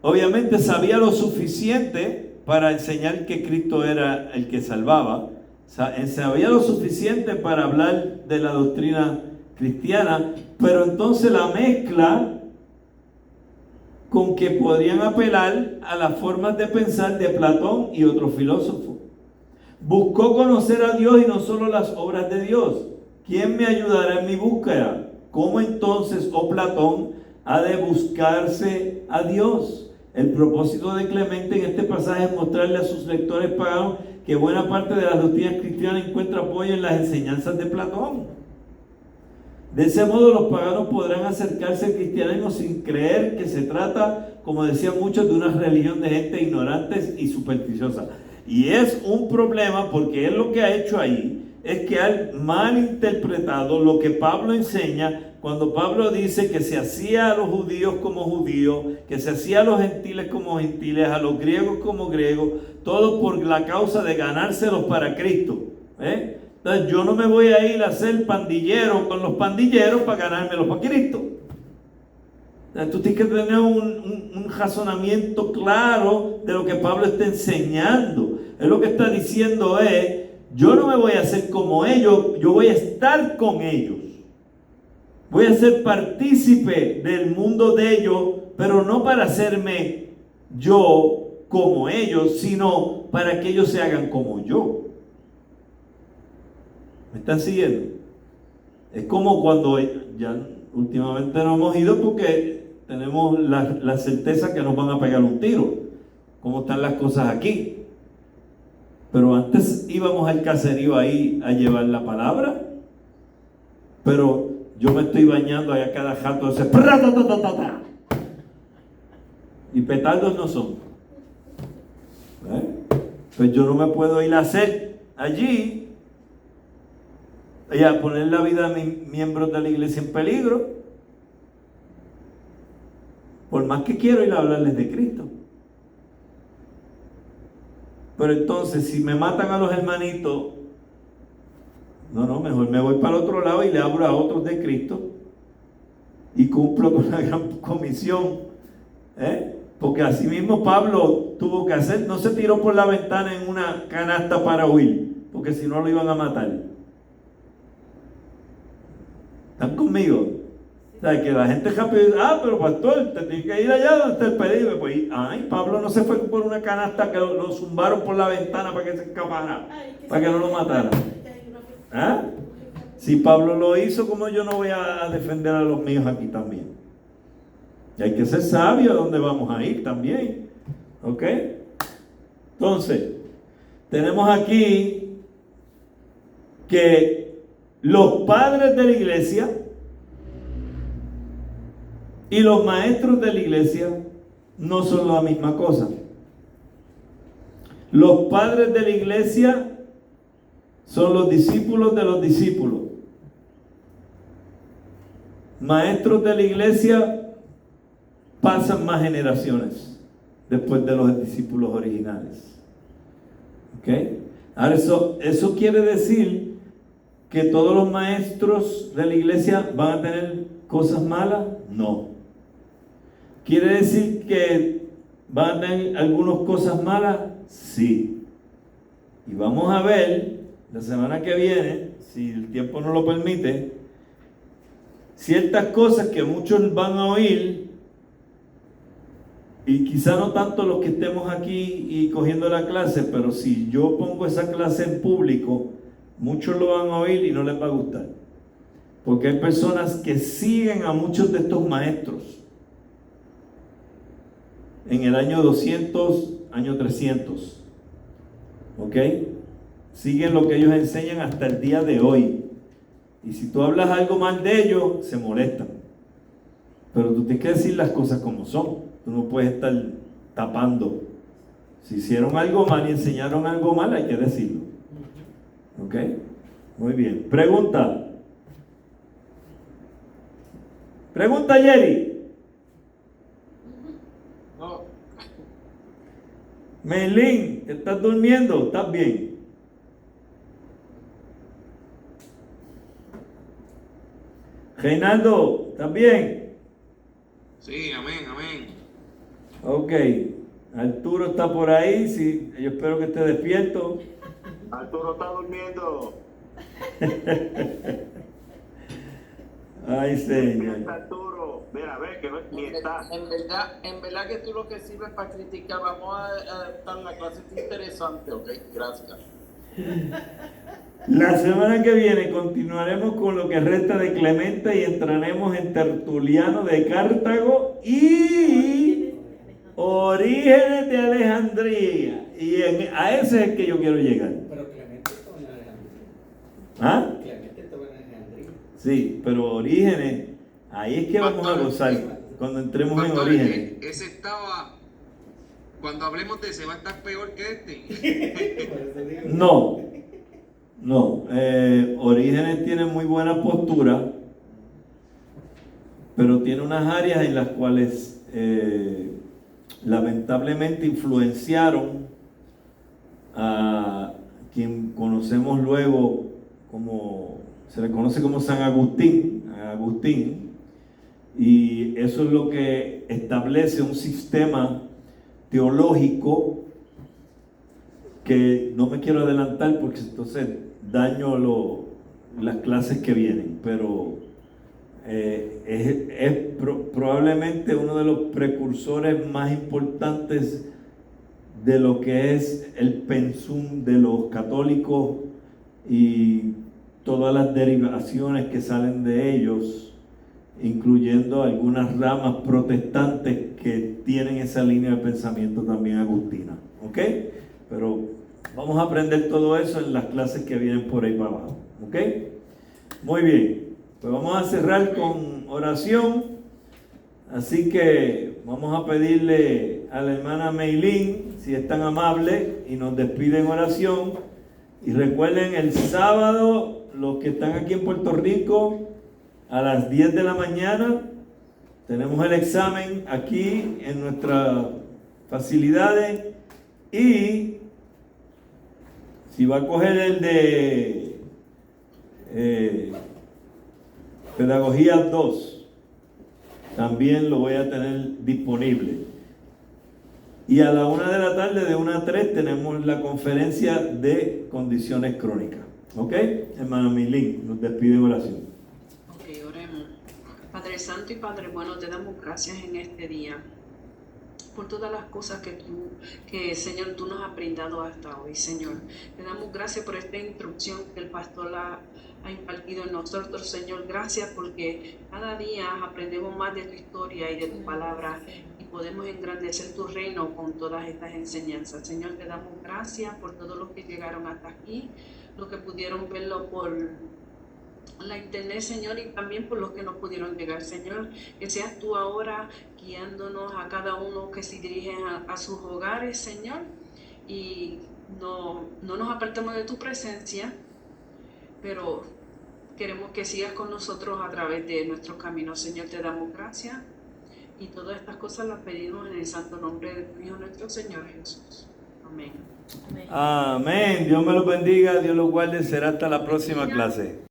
Obviamente sabía lo suficiente para enseñar que Cristo era el que salvaba. Sabía lo suficiente para hablar de la doctrina cristiana, pero entonces la mezcla con que podrían apelar a las formas de pensar de Platón y otros filósofos. Buscó conocer a Dios y no solo las obras de Dios. ¿Quién me ayudará en mi búsqueda? ¿Cómo entonces, oh Platón, ha de buscarse a Dios? El propósito de Clemente en este pasaje es mostrarle a sus lectores paganos que buena parte de las doctrinas cristianas encuentra apoyo en las enseñanzas de Platón. De ese modo los paganos podrán acercarse al cristianismo sin creer que se trata, como decían muchos, de una religión de gente ignorante y supersticiosa. Y es un problema porque él lo que ha hecho ahí es que ha malinterpretado lo que Pablo enseña cuando Pablo dice que se hacía a los judíos como judíos, que se hacía a los gentiles como gentiles, a los griegos como griegos, todo por la causa de ganárselos para Cristo. Entonces yo no me voy a ir a ser pandillero con los pandilleros para ganármelos para Cristo. Entonces, tú tienes que tener un razonamiento claro de lo que Pablo está enseñando. Él lo que está diciendo es, yo no me voy a hacer como ellos, yo voy a estar con ellos. Voy a ser partícipe del mundo de ellos, pero no para hacerme yo como ellos, sino para que ellos se hagan como yo. ¿Me están siguiendo? Es como cuando ya últimamente no hemos ido porque tenemos la certeza que nos van a pegar un tiro. ¿Cómo están las cosas aquí? Pero antes íbamos al caserío ahí a llevar la palabra. Pero yo me estoy bañando allá cada jato ese y petardos no son. Pues yo no me puedo ir a hacer allí y a poner la vida de mis miembros de la iglesia en peligro, por más que quiero ir a hablarles de Cristo. Pero entonces si me matan a los hermanitos, no, mejor me voy para el otro lado y le hablo a otros de Cristo y cumplo con la gran comisión, porque así mismo Pablo tuvo que hacer, no se tiró por la ventana en una canasta para huir, porque si no lo iban a matar. ¿Están conmigo? O sea, que la gente rápido dice, pero pastor, te tienes que ir allá donde está el peligro. Pues, Pablo no se fue por una canasta que lo zumbaron por la ventana para que se escapara, para que no lo mataran. Si Pablo lo hizo, ¿cómo yo no voy a defender a los míos aquí también? Y hay que ser sabio a dónde vamos a ir también. ¿Ok? Entonces, tenemos aquí que los padres de la iglesia y los maestros de la iglesia no son la misma cosa. Los padres de la iglesia son los discípulos de los discípulos. Maestros de la iglesia pasan más generaciones después de los discípulos originales. ¿Ok? Ahora eso quiere decir que todos los maestros de la iglesia van a tener cosas malas. No. ¿Quiere decir que van a tener algunas cosas malas? Sí. Y vamos a ver la semana que viene, si el tiempo no lo permite, ciertas cosas que muchos van a oír, y quizá no tanto los que estemos aquí y cogiendo la clase, pero si yo pongo esa clase en público, muchos lo van a oír y no les va a gustar. Porque hay personas que siguen a muchos de estos maestros en el año 200, año 300. ¿Ok? Siguen lo que ellos enseñan hasta el día de hoy. Y si tú hablas algo mal de ellos, se molestan. Pero tú tienes que decir las cosas como son. Tú no puedes estar tapando. Si hicieron algo mal y enseñaron algo mal, hay que decirlo. ¿Ok? Muy bien. Pregunta. Pregunta, Jerry. No, Meilín, ¿estás durmiendo? ¿Estás bien? Reinaldo, ¿estás bien? sí, amén, amén. Ok. Arturo está por ahí. Sí, yo espero que esté despierto. Arturo está durmiendo. Ay, Despierta, Señor. Arturo. Mira, ve que ni está. En verdad que tú lo que sirves para criticar, vamos a adaptar la clase interesante, ok, gracias. La semana que viene continuaremos con lo que resta de Clemente y entraremos en Tertuliano de Cartago y Orígenes de Alejandría. Y a ese es el que yo quiero llegar. Pero Clemente estaba en Alejandría. ¿Ah? Clemente estaba en Alejandría. Sí, pero Orígenes, ahí es que vamos a gozar cuando entremos en Pastor, Orígenes. ese estaba, cuando hablemos de ese, va a estar peor que este. Por eso digo. No, Orígenes tiene muy buena postura, pero tiene unas áreas en las cuales lamentablemente influenciaron a quien conocemos luego como, se le conoce como San Agustín, y eso es lo que establece un sistema teológico que no me quiero adelantar porque entonces daño las clases que vienen, pero probablemente uno de los precursores más importantes de lo que es el pensum de los católicos y todas las derivaciones que salen de ellos, incluyendo algunas ramas protestantes que tienen esa línea de pensamiento también agustina. ¿Ok? Pero vamos a aprender todo eso en las clases que vienen por ahí para abajo. ¿Ok? Muy bien. Pues vamos a cerrar con oración. Así que vamos a pedirle a la hermana Meilín, si es tan amable, y nos despide en oración. Y recuerden, el sábado, los que están aquí en Puerto Rico, a las 10 de la mañana, tenemos el examen aquí en nuestras facilidades. Y si va a coger el de Pedagogía 2, también lo voy a tener disponible. Y a la 1 de la tarde, de 1 a 3, tenemos la conferencia de condiciones crónicas. ¿Ok? Hermana Milín, nos despide en oración. Ok, oremos. Padre Santo y Padre Bueno, te damos gracias en este día por todas las cosas que Señor, tú nos has brindado hasta hoy, Señor. Te damos gracias por esta instrucción que el pastor ha impartido en nosotros, Señor. Gracias porque cada día aprendemos más de tu historia y de tu palabra y podemos engrandecer tu reino con todas estas enseñanzas. Señor, te damos gracias por todos los que llegaron hasta aquí, los que pudieron verlo por la internet, Señor, y también por los que no pudieron llegar, Señor. Que seas tú ahora guiándonos a cada uno que se dirigen a sus hogares, Señor, y no nos apartemos de tu presencia, pero queremos que sigas con nosotros a través de nuestros caminos, Señor. Te damos gracias Y todas estas cosas las pedimos en el santo nombre de tu Hijo nuestro Señor Jesús. Amén. Amén. Dios me los bendiga, Dios los guarde. Será hasta la próxima clase.